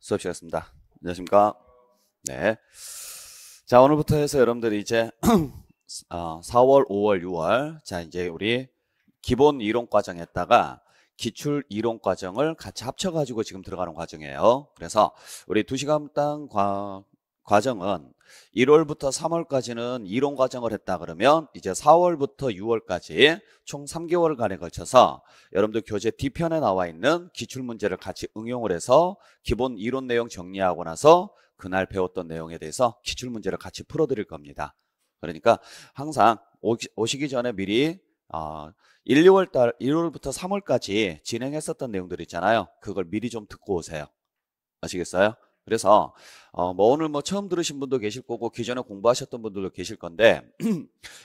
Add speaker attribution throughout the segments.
Speaker 1: 수업 시작했습니다. 안녕하십니까? 네. 자, 오늘부터 해서 여러분들이 이제 4월, 5월, 6월 자 이제 우리 기본 이론 과정에다가 기출 이론 과정을 같이 합쳐가지고 지금 들어가는 과정이에요. 그래서 우리 2시간당 과정은 1월부터 3월까지는 이론 과정을 했다 그러면 이제 4월부터 6월까지 총 3개월간에 걸쳐서 여러분들 교재 뒤편에 나와 있는 기출문제를 같이 응용을 해서 기본 이론 내용 정리하고 나서 그날 배웠던 내용에 대해서 기출문제를 같이 풀어드릴 겁니다. 그러니까 항상 오시기 전에 미리 1, 2월부터 3월까지 진행했었던 내용들 있잖아요. 그걸 미리 좀 듣고 오세요. 아시겠어요? 그래서 뭐 오늘 뭐 처음 들으신 분도 계실 거고 기존에 공부하셨던 분들도 계실 건데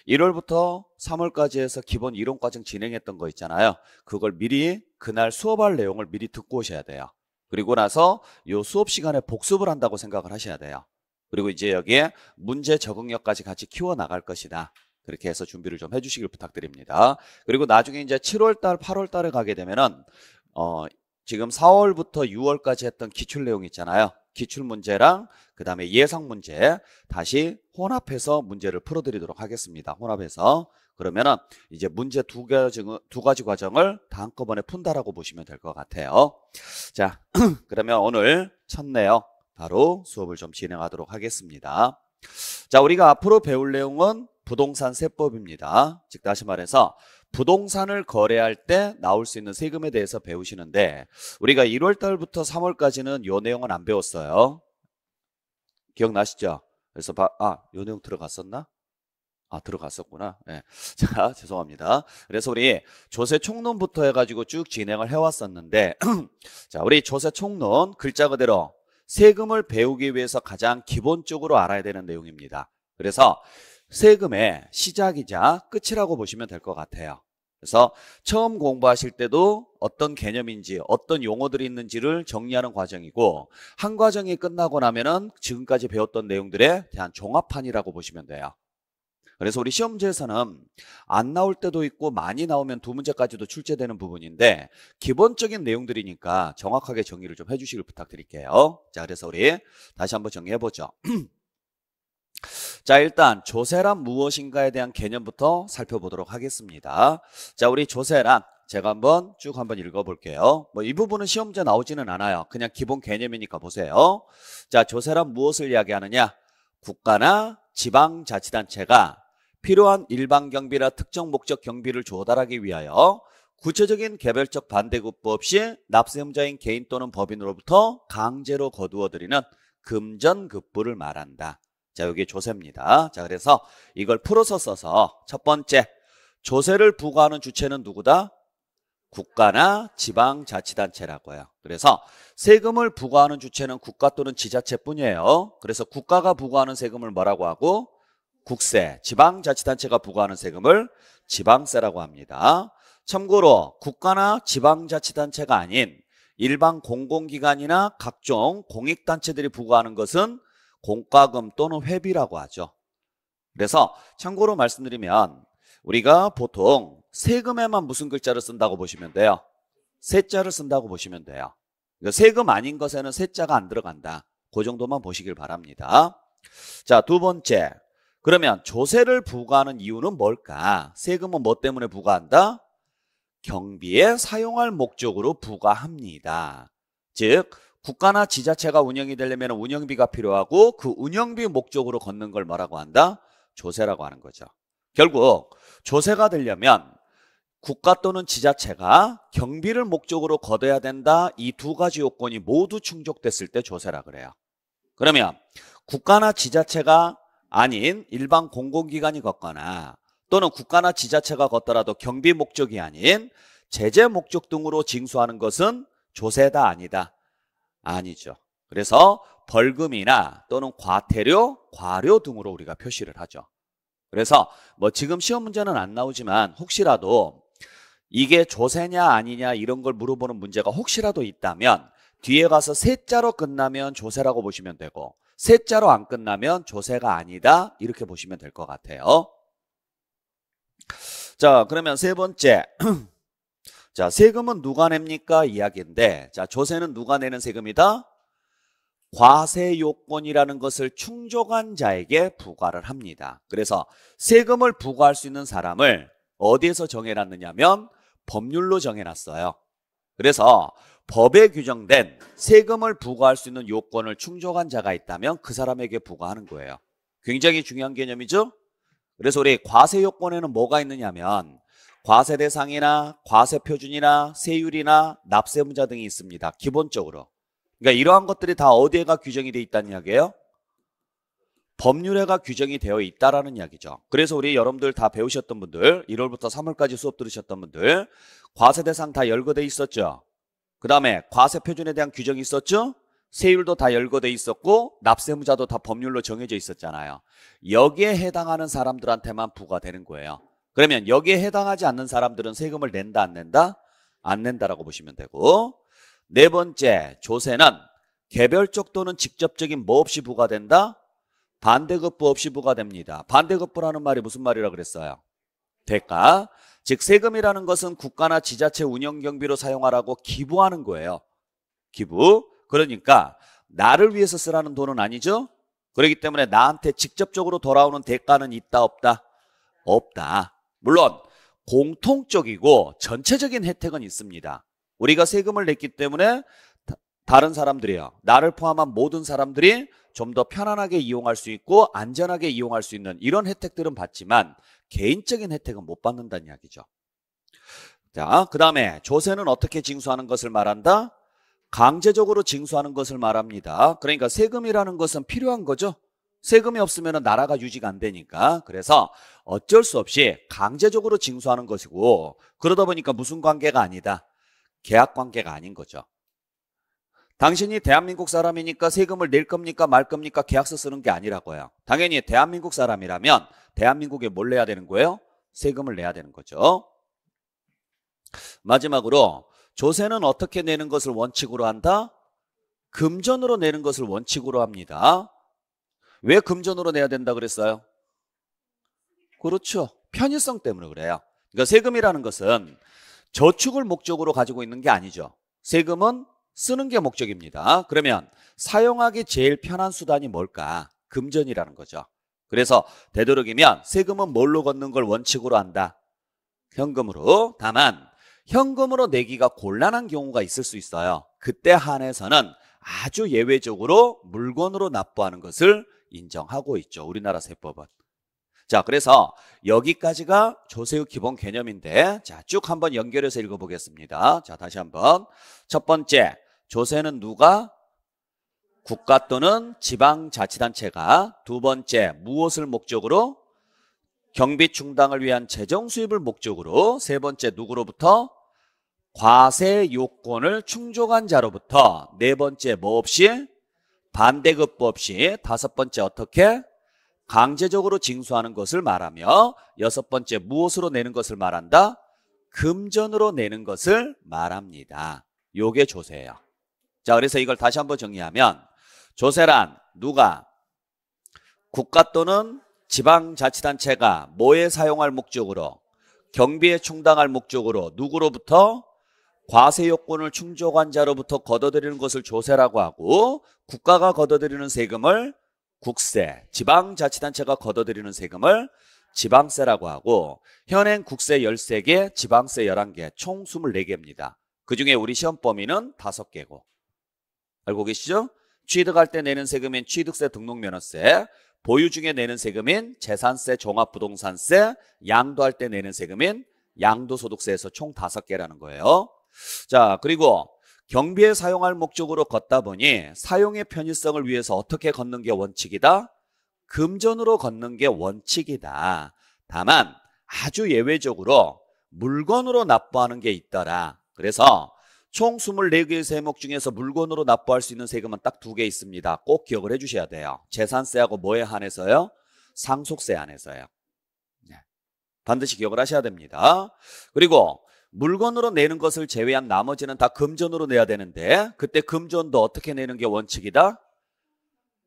Speaker 1: 1월부터 3월까지 해서 기본 이론 과정 진행했던 거 있잖아요. 그걸 미리 그날 수업할 내용을 미리 듣고 오셔야 돼요. 그리고 나서 요 수업 시간에 복습을 한다고 생각을 하셔야 돼요. 그리고 이제 여기에 문제 적응력까지 같이 키워 나갈 것이다. 그렇게 해서 준비를 좀 해주시길 부탁드립니다. 그리고 나중에 이제 7월달, 8월달에 가게 되면은 지금 4월부터 6월까지 했던 기출 내용 있잖아요. 기출 문제랑 그 다음에 예상 문제 다시 혼합해서 문제를 풀어드리도록 하겠습니다. 혼합해서. 그러면은 이제 문제 두 가지 과정을 다 한꺼번에 푼다라고 보시면 될 것 같아요. 자, 그러면 오늘 첫내요. 바로 수업을 좀 진행하도록 하겠습니다. 자, 우리가 앞으로 배울 내용은 부동산 세법입니다. 즉 다시 말해서 부동산을 거래할 때 나올 수 있는 세금에 대해서 배우시는데 우리가 1월 달부터 3월까지는 요 내용은 안 배웠어요. 기억나시죠? 그래서 요 내용 들어갔었나? 들어갔었구나. 네. 자, 죄송합니다. 그래서 우리 조세 총론부터 해가지고 쭉 진행을 해왔었는데 자, 우리 조세 총론 글자 그대로 세금을 배우기 위해서 가장 기본적으로 알아야 되는 내용입니다. 그래서 세금의 시작이자 끝이라고 보시면 될 것 같아요. 그래서 처음 공부하실 때도 어떤 개념인지 어떤 용어들이 있는지를 정리하는 과정이고 한 과정이 끝나고 나면은 지금까지 배웠던 내용들에 대한 종합판이라고 보시면 돼요. 그래서 우리 시험지에서는 안 나올 때도 있고 많이 나오면 두 문제까지도 출제되는 부분인데 기본적인 내용들이니까 정확하게 정리를 좀 해주시길 부탁드릴게요. 자, 그래서 우리 다시 한번 정리해보죠. 자, 일단 조세란 무엇인가에 대한 개념부터 살펴보도록 하겠습니다. 자, 우리 조세란 제가 한번 쭉 한번 읽어볼게요. 뭐 이 부분은 시험지에 나오지는 않아요. 그냥 기본 개념이니까 보세요. 자, 조세란 무엇을 이야기하느냐? 국가나 지방자치단체가 필요한 일반 경비나 특정 목적 경비를 조달하기 위하여 구체적인 개별적 반대급부 없이 납세음자인 개인 또는 법인으로부터 강제로 거두어들이는 금전급부를 말한다. 자, 여기 조세입니다. 자, 그래서 이걸 풀어서 써서 첫 번째, 조세를 부과하는 주체는 누구다? 국가나 지방자치단체라고요. 그래서 세금을 부과하는 주체는 국가 또는 지자체뿐이에요. 그래서 국가가 부과하는 세금을 뭐라고 하고? 국세, 지방자치단체가 부과하는 세금을 지방세라고 합니다. 참고로 국가나 지방자치단체가 아닌 일반 공공기관이나 각종 공익단체들이 부과하는 것은 공과금 또는 회비라고 하죠. 그래서 참고로 말씀드리면 우리가 보통 세금에만 무슨 글자를 쓴다고 보시면 돼요? 세자를 쓴다고 보시면 돼요. 세금 아닌 것에는 세자가 안 들어간다. 그 정도만 보시길 바랍니다. 자, 두 번째. 그러면 조세를 부과하는 이유는 뭘까? 세금은 뭐 때문에 부과한다? 경비에 사용할 목적으로 부과합니다. 즉 국가나 지자체가 운영이 되려면 운영비가 필요하고 그 운영비 목적으로 걷는 걸 뭐라고 한다? 조세라고 하는 거죠. 결국 조세가 되려면 국가 또는 지자체가 경비를 목적으로 걷어야 된다. 이 두 가지 요건이 모두 충족됐을 때 조세라 그래요. 그러면 국가나 지자체가 아닌 일반 공공기관이 걷거나 또는 국가나 지자체가 걷더라도 경비 목적이 아닌 제재 목적 등으로 징수하는 것은 조세다 아니다? 아니죠. 그래서 벌금이나 또는 과태료, 과료 등으로 우리가 표시를 하죠. 그래서 뭐 지금 시험 문제는 안 나오지만 혹시라도 이게 조세냐 아니냐 이런 걸 물어보는 문제가 혹시라도 있다면 뒤에 가서 세자로 끝나면 조세라고 보시면 되고 세자로 안 끝나면 조세가 아니다 이렇게 보시면 될 것 같아요. 자, 그러면 세 번째. 자, 세금은 누가 냅니까? 이야기인데 자, 조세는 누가 내는 세금이다? 과세 요건이라는 것을 충족한 자에게 부과를 합니다. 그래서 세금을 부과할 수 있는 사람을 어디에서 정해놨느냐면 법률로 정해놨어요. 그래서 법에 규정된 세금을 부과할 수 있는 요건을 충족한 자가 있다면 그 사람에게 부과하는 거예요. 굉장히 중요한 개념이죠? 그래서 우리 과세 요건에는 뭐가 있느냐면 과세 대상이나 과세 표준이나 세율이나 납세문자 등이 있습니다. 기본적으로. 그러니까 이러한 것들이 다 어디에가 규정이 되어 있다는 이야기예요? 법률에가 규정이 되어 있다라는 이야기죠. 그래서 우리 여러분들 다 배우셨던 분들, 1월부터 3월까지 수업 들으셨던 분들, 과세 대상 다 열거돼 있었죠. 그 다음에 과세 표준에 대한 규정이 있었죠. 세율도 다 열거돼 있었고 납세무자도 다 법률로 정해져 있었잖아요. 여기에 해당하는 사람들한테만 부과되는 거예요. 그러면 여기에 해당하지 않는 사람들은 세금을 낸다 안 낸다? 안 낸다라고 보시면 되고, 네 번째 조세는 개별적 또는 직접적인 뭐 없이 부과된다? 반대급부 없이 부과됩니다. 반대급부라는 말이 무슨 말이라 그랬어요? 대가. 즉 세금이라는 것은 국가나 지자체 운영 경비로 사용하라고 기부하는 거예요. 기부. 그러니까 나를 위해서 쓰라는 돈은 아니죠. 그렇기 때문에 나한테 직접적으로 돌아오는 대가는 있다 없다? 없다. 물론 공통적이고 전체적인 혜택은 있습니다. 우리가 세금을 냈기 때문에 다른 사람들이요, 나를 포함한 모든 사람들이 좀 더 편안하게 이용할 수 있고 안전하게 이용할 수 있는 이런 혜택들은 받지만 개인적인 혜택은 못 받는다는 이야기죠. 자, 그 다음에 조세는 어떻게 징수하는 것을 말한다? 강제적으로 징수하는 것을 말합니다. 그러니까 세금이라는 것은 필요한 거죠. 세금이 없으면 나라가 유지가 안 되니까. 그래서 어쩔 수 없이 강제적으로 징수하는 것이고, 그러다 보니까 무슨 관계가 아니다? 계약 관계가 아닌 거죠. 당신이 대한민국 사람이니까 세금을 낼 겁니까 말 겁니까? 계약서 쓰는 게 아니라고요. 당연히 대한민국 사람이라면 대한민국에 뭘 내야 되는 거예요? 세금을 내야 되는 거죠. 마지막으로 조세는 어떻게 내는 것을 원칙으로 한다? 금전으로 내는 것을 원칙으로 합니다. 왜 금전으로 내야 된다 그랬어요? 그렇죠. 편의성 때문에 그래요. 그러니까 세금이라는 것은 저축을 목적으로 가지고 있는 게 아니죠. 세금은 쓰는 게 목적입니다. 그러면 사용하기 제일 편한 수단이 뭘까? 금전이라는 거죠. 그래서 되도록이면 세금은 뭘로 걷는 걸 원칙으로 한다? 현금으로. 다만 현금으로 내기가 곤란한 경우가 있을 수 있어요. 그때 한해서는 아주 예외적으로 물건으로 납부하는 것을 인정하고 있죠. 우리나라 세법은. 자, 그래서 여기까지가 조세의 기본 개념인데, 자, 쭉 한번 연결해서 읽어보겠습니다. 자, 다시 한번. 첫 번째, 조세는 누가? 국가 또는 지방자치단체가. 두 번째, 무엇을 목적으로? 경비 충당을 위한 재정 수입을 목적으로. 세 번째, 누구로부터? 과세 요건을 충족한 자로부터. 네 번째, 뭐 없이? 반대급부 없이. 다섯 번째, 어떻게? 강제적으로 징수하는 것을 말하며, 여섯 번째, 무엇으로 내는 것을 말한다? 금전으로 내는 것을 말합니다. 요게 조세예요. 자, 그래서 이걸 다시 한번 정리하면, 조세란 누가? 국가 또는 지방자치단체가 뭐에 사용할 목적으로? 경비에 충당할 목적으로. 누구로부터? 과세 요건을 충족한 자로부터 걷어들이는 것을 조세라고 하고, 국가가 걷어들이는 세금을 국세, 지방자치단체가 걷어들이는 세금을 지방세라고 하고, 현행 국세 13개, 지방세 11개, 총 24개입니다. 그중에 우리 시험 범위는 5개고. 알고 계시죠? 취득할 때 내는 세금인 취득세, 등록면허세, 보유 중에 내는 세금인 재산세, 종합부동산세, 양도할 때 내는 세금인 양도소득세에서 총 5개라는 거예요. 자, 그리고 경비에 사용할 목적으로 걷다 보니 사용의 편의성을 위해서 어떻게 걷는 게 원칙이다? 금전으로 걷는 게 원칙이다. 다만 아주 예외적으로 물건으로 납부하는 게 있더라. 그래서 총 24개의 세목 중에서 물건으로 납부할 수 있는 세금은 딱 2개 있습니다. 꼭 기억을 해주셔야 돼요. 재산세하고 뭐에 한해서요? 상속세 안에서요. 네. 반드시 기억을 하셔야 됩니다. 그리고 물건으로 내는 것을 제외한 나머지는 다 금전으로 내야 되는데, 그때 금전도 어떻게 내는 게 원칙이다?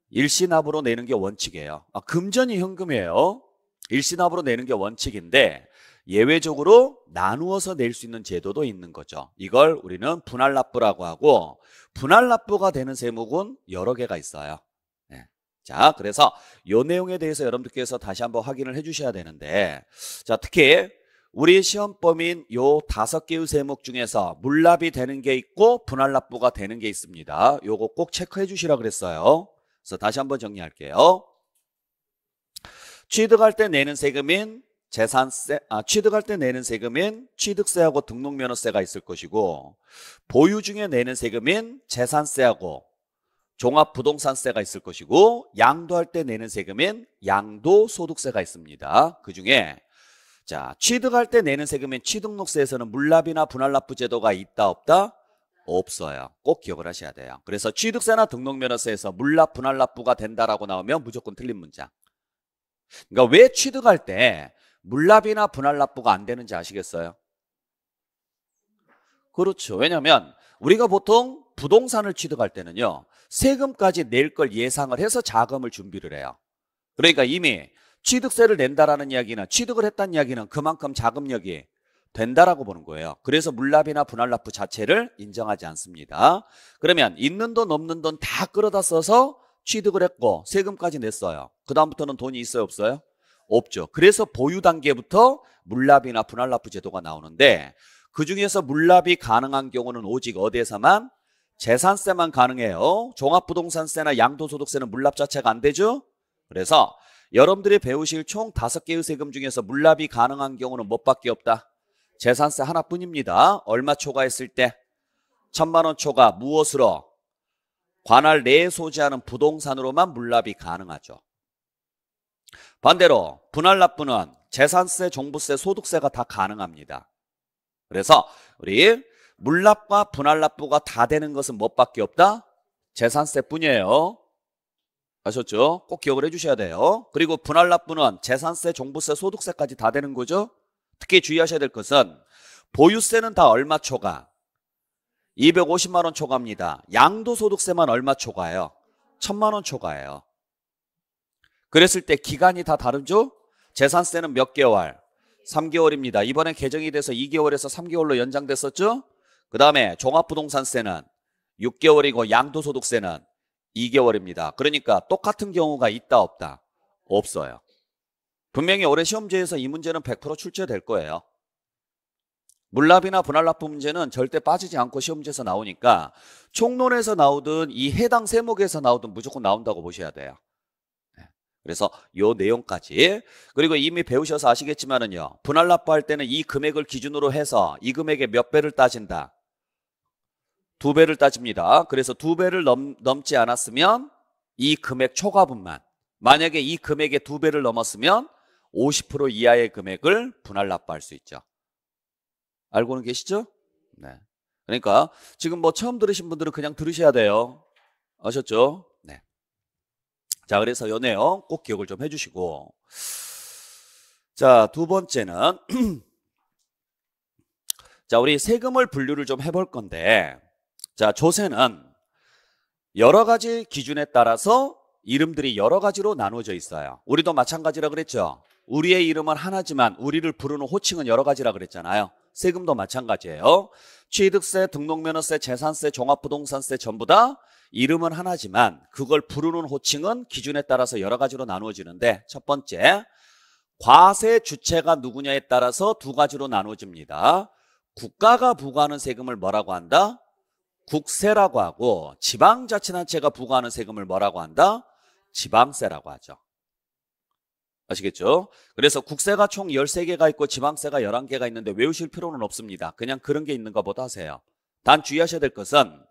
Speaker 1: 일시납으로 내는 게 원칙이에요. 금전이 현금이에요. 일시납으로 내는 게 원칙인데, 예외적으로 나누어서 낼 수 있는 제도도 있는 거죠. 이걸 우리는 분할납부라고 하고, 분할납부가 되는 세목은 여러 개가 있어요. 네. 자, 그래서 이 내용에 대해서 여러분들께서 다시 한번 확인을 해 주셔야 되는데, 자, 특히 우리 시험범인 요 5개의 세목 중에서 물납이 되는 게 있고 분할납부가 되는 게 있습니다. 요거 꼭 체크해 주시라 그랬어요. 그래서 다시 한번 정리할게요. 취득할 때 내는 세금인 재산세, 취득할 때 내는 세금인 취득세하고 등록면허세가 있을 것이고, 보유 중에 내는 세금인 재산세하고 종합부동산세가 있을 것이고, 양도할 때 내는 세금인 양도소득세가 있습니다. 그 중에 자, 취득할 때 내는 세금인 취득록세에서는 물납이나 분할납부 제도가 있다 없다? 없어요. 꼭 기억을 하셔야 돼요. 그래서 취득세나 등록면허세에서 물납 분할납부가 된다라고 나오면 무조건 틀린 문장. 그러니까 왜 취득할 때 물납이나 분할납부가 안 되는지 아시겠어요? 그렇죠. 왜냐하면 우리가 보통 부동산을 취득할 때는요, 세금까지 낼 걸 예상을 해서 자금을 준비를 해요. 그러니까 이미 취득세를 낸다라는 이야기는, 취득을 했다는 이야기는 그만큼 자금력이 된다라고 보는 거예요. 그래서 물납이나 분할납부 자체를 인정하지 않습니다. 그러면 있는 돈 없는 돈 다 끌어다 써서 취득을 했고 세금까지 냈어요. 그 다음부터는 돈이 있어요 없어요? 없죠. 그래서 보유 단계부터 물납이나 분할납부 제도가 나오는데, 그중에서 물납이 가능한 경우는 오직 어디에서만? 재산세만 가능해요. 종합부동산세나 양도소득세는 물납 자체가 안 되죠. 그래서 여러분들이 배우실 총 5개의 세금 중에서 물납이 가능한 경우는 뭐밖에 없다? 재산세 하나뿐입니다. 얼마 초과했을 때? 1,000만 원 초과. 무엇으로? 관할 내에 소지하는 부동산으로만 물납이 가능하죠. 반대로 분할납부는 재산세, 종부세, 소득세가 다 가능합니다. 그래서 우리 물납과 분할납부가 다 되는 것은 뭐밖에 없다? 재산세뿐이에요. 아셨죠? 꼭 기억을 해주셔야 돼요. 그리고 분할납부는 재산세, 종부세, 소득세까지 다 되는 거죠. 특히 주의하셔야 될 것은 보유세는 다 얼마 초과? 250만 원 초과입니다. 양도소득세만 얼마 초과예요? 1,000만 원 초과예요. 그랬을 때 기간이 다 다르죠? 재산세는 몇 개월? 3개월입니다. 이번에 개정이 돼서 2개월에서 3개월로 연장됐었죠? 그 다음에 종합부동산세는 6개월이고 양도소득세는 2개월입니다. 그러니까 똑같은 경우가 있다 없다? 없어요. 분명히 올해 시험지에서 이 문제는 100% 출제될 거예요. 물납이나 분할납부 문제는 절대 빠지지 않고 시험지에서 나오니까 총론에서 나오든 이 해당 세목에서 나오든 무조건 나온다고 보셔야 돼요. 그래서 요 내용까지. 그리고 이미 배우셔서 아시겠지만은요, 분할납부 할 때는 이 금액을 기준으로 해서 이 금액의 몇 배를 따진다? 2배를 따집니다. 그래서 2배를 넘지 않았으면 이 금액 초과분만, 만약에 이 금액의 2배를 넘었으면 50% 이하의 금액을 분할납부할 수 있죠. 알고는 계시죠? 네. 그러니까 지금 뭐 처음 들으신 분들은 그냥 들으셔야 돼요. 아셨죠? 네. 자, 그래서 요 내용 꼭 기억을 좀 해주시고, 자, 두 번째는 자, 우리 세금을 분류를 좀 해볼 건데, 자, 조세는 여러 가지 기준에 따라서 이름들이 여러 가지로 나누어져 있어요. 우리도 마찬가지라 그랬죠. 우리의 이름은 하나지만 우리를 부르는 호칭은 여러 가지라 그랬잖아요. 세금도 마찬가지예요. 취득세, 등록면허세, 재산세, 종합부동산세 전부 다 이름은 하나지만 그걸 부르는 호칭은 기준에 따라서 여러 가지로 나누어지는데, 첫 번째, 과세 주체가 누구냐에 따라서 두 가지로 나누어집니다. 국가가 부과하는 세금을 뭐라고 한다? 국세라고 하고, 지방자치단체가 부과하는 세금을 뭐라고 한다? 지방세라고 하죠. 아시겠죠? 그래서 국세가 총 13개가 있고 지방세가 11개가 있는데 외우실 필요는 없습니다. 그냥 그런 게 있는 것보다 하세요. 단 주의하셔야 될 것은,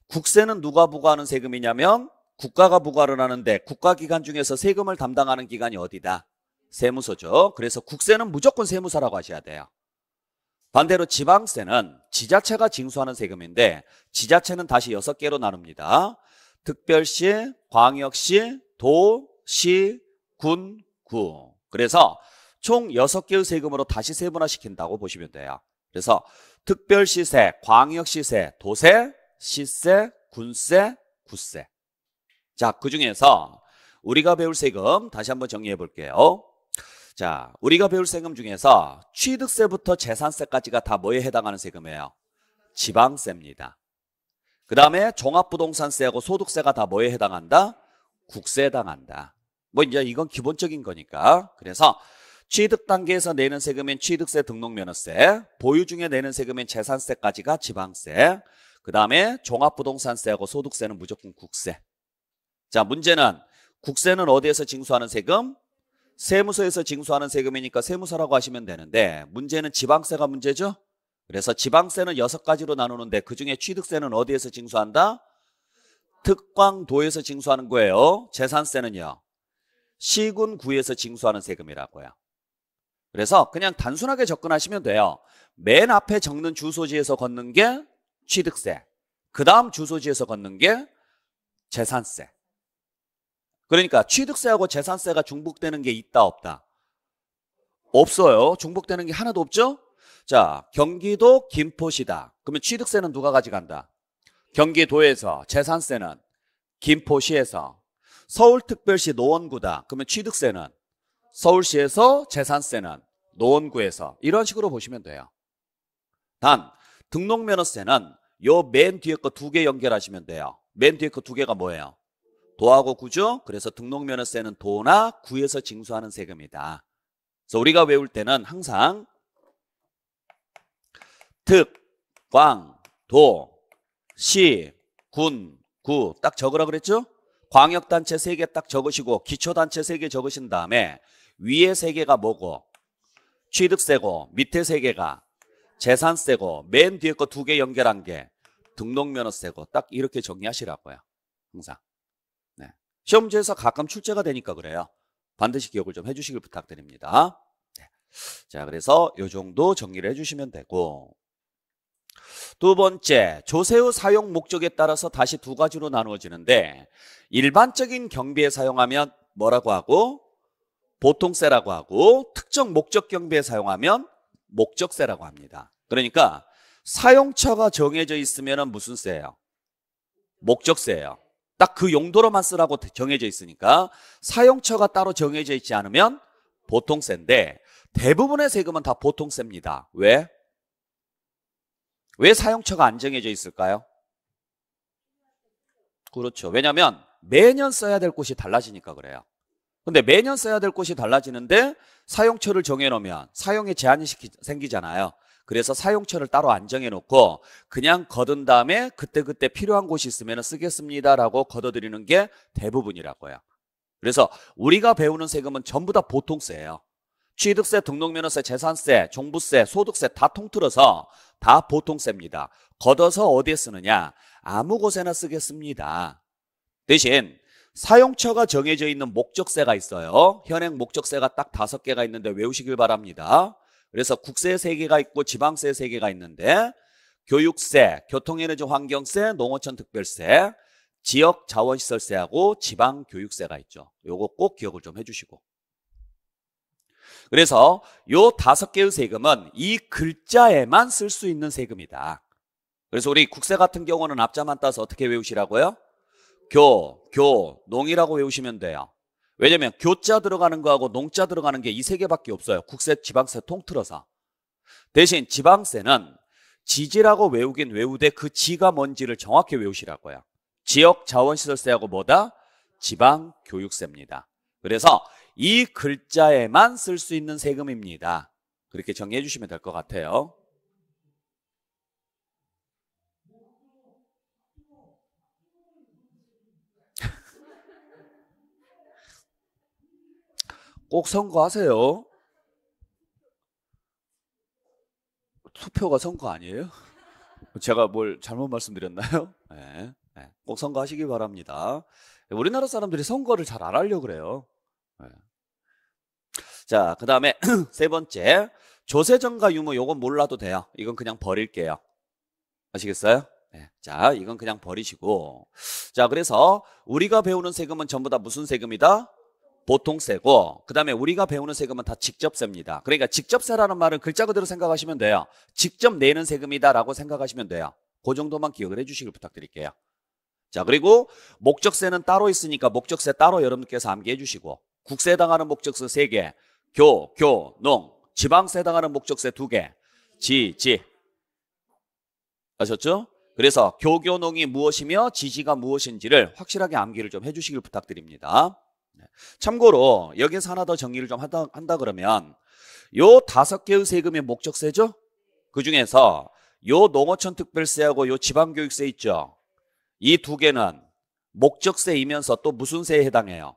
Speaker 1: 국세는 누가 부과하는 세금이냐면 국가가 부과를 하는데, 국가기관 중에서 세금을 담당하는 기관이 어디다? 세무서죠. 그래서 국세는 무조건 세무서라고 하셔야 돼요. 반대로 지방세는 지자체가 징수하는 세금인데, 지자체는 다시 6개로 나눕니다. 특별시, 광역시, 도, 시, 군, 구. 그래서 총 6개의 세금으로 다시 세분화시킨다고 보시면 돼요. 그래서 특별시세, 광역시세, 도세, 시세, 군세, 구세. 자, 그 중에서 우리가 배울 세금 다시 한번 정리해 볼게요. 자, 우리가 배울 세금 중에서 취득세부터 재산세까지가 다 뭐에 해당하는 세금이에요? 지방세입니다. 그 다음에 종합부동산세하고 소득세가 다 뭐에 해당한다? 국세에 해당한다. 뭐 이제 이건 기본적인 거니까. 그래서 취득 단계에서 내는 세금인 취득세, 등록면허세, 보유 중에 내는 세금인 재산세까지가 지방세, 그 다음에 종합부동산세하고 소득세는 무조건 국세. 자, 문제는 국세는 어디에서 징수하는 세금? 세무서에서 징수하는 세금이니까 세무서라고 하시면 되는데, 문제는 지방세가 문제죠? 그래서 지방세는 6가지로 나누는데 그중에 취득세는 어디에서 징수한다? 특광도에서 징수하는 거예요. 재산세는요, 시군, 구에서 징수하는 세금이라고요. 그래서 그냥 단순하게 접근하시면 돼요. 맨 앞에 적는 주소지에서 걷는 게 취득세, 그 다음 주소지에서 걷는 게 재산세. 그러니까 취득세하고 재산세가 중복되는 게 있다 없다? 없어요. 중복되는 게 하나도 없죠? 자, 경기도 김포시다. 그러면 취득세는 누가 가져간다? 경기도에서. 재산세는 김포시에서. 서울특별시 노원구다. 그러면 취득세는 서울시에서, 재산세는 노원구에서. 이런 식으로 보시면 돼요. 단 등록면허세는 요 맨 뒤에 거 2개 연결하시면 돼요. 맨 뒤에 거 2개가 뭐예요? 도하고 구죠? 그래서 등록면허세는 도나 구에서 징수하는 세금이다. 그래서 우리가 외울 때는 항상 특, 광, 도, 시, 군, 구 딱 적으라 그랬죠? 광역단체 3개 딱 적으시고 기초단체 3개 적으신 다음에 위에 3개가 뭐고? 취득세고, 밑에 3개가 재산세고, 맨 뒤에 거 2개 연결한 게 등록면허세고, 딱 이렇게 정리하시라고요. 항상. 네. 시험지에서 가끔 출제가 되니까 그래요. 반드시 기억을 좀 해주시길 부탁드립니다. 네. 자, 그래서 이 정도 정리를 해주시면 되고, 두 번째, 조세의 사용 목적에 따라서 다시 2가지로 나누어지는데, 일반적인 경비에 사용하면 뭐라고 하고? 보통세라고 하고, 특정 목적 경비에 사용하면 목적세라고 합니다. 그러니까 사용처가 정해져 있으면 무슨 세예요? 목적세예요. 딱 그 용도로만 쓰라고 정해져 있으니까. 사용처가 따로 정해져 있지 않으면 보통세인데, 대부분의 세금은 다 보통세입니다. 왜? 왜 사용처가 안 정해져 있을까요? 그렇죠. 왜냐하면 매년 써야 될 곳이 달라지니까 그래요. 근데 매년 써야 될 곳이 달라지는데 사용처를 정해놓으면 사용에 제한이 생기잖아요. 그래서 사용처를 따로 안 정해놓고 그냥 걷은 다음에 그때그때 필요한 곳이 있으면 쓰겠습니다라고 걷어들이는 게 대부분이라고요. 그래서 우리가 배우는 세금은 전부 다 보통세예요. 취득세, 등록면허세, 재산세, 종부세, 소득세 다 통틀어서 다 보통세입니다. 걷어서 어디에 쓰느냐? 아무 곳에나 쓰겠습니다. 대신 사용처가 정해져 있는 목적세가 있어요. 현행 목적세가 딱 5개가 있는데 외우시길 바랍니다. 그래서 국세 3개가 있고 지방세 3개가 있는데, 교육세, 교통에너지 환경세, 농어촌 특별세, 지역자원시설세하고 지방교육세가 있죠. 요거 꼭 기억을 좀 해주시고. 그래서 요 5개의 세금은 이 글자에만 쓸 수 있는 세금이다. 그래서 우리 국세 같은 경우는 앞자만 따서 어떻게 외우시라고요? 농이라고 외우시면 돼요. 왜냐면 교자 들어가는 거하고 농자 들어가는 게 이 3개밖에 없어요. 국세, 지방세 통틀어서. 대신 지방세는 지지라고 외우긴 외우되 그 지가 뭔지를 정확히 외우시라고요. 지역자원시설세하고 뭐다? 지방교육세입니다. 그래서 이 글자에만 쓸 수 있는 세금입니다. 그렇게 정리해 주시면 될 것 같아요. 꼭 선거하세요. 투표가 선거 아니에요? 제가 뭘 잘못 말씀드렸나요? 네, 네. 꼭 선거하시기 바랍니다. 우리나라 사람들이 선거를 잘 안 하려고 그래요. 네. 자, 그 다음에 세 번째, 조세정가 유무. 요건 몰라도 돼요. 이건 그냥 버릴게요. 아시겠어요? 네. 자, 이건 그냥 버리시고. 자, 그래서 우리가 배우는 세금은 전부 다 무슨 세금이다? 보통세고, 그 다음에 우리가 배우는 세금은 다 직접세입니다. 그러니까 직접세라는 말은 글자 그대로 생각하시면 돼요. 직접 내는 세금이다 라고 생각하시면 돼요. 그 정도만 기억을 해주시길 부탁드릴게요. 자, 그리고 목적세는 따로 있으니까 목적세 따로 여러분께서 암기해 주시고, 국세에 해당하는 목적세 3개, 농. 지방세에 해당하는 목적세 두 개. 지. 아셨죠? 그래서 교농이 무엇이며 지지가 무엇인지를 확실하게 암기를 좀 해주시길 부탁드립니다. 참고로 여기서 하나 더 정리를 좀 한다 그러면 요 5개의 세금이 목적세죠? 그 중에서 요 농어촌 특별세하고 요 지방교육세 있죠? 이 두 개는 목적세이면서 또 무슨 세에 해당해요?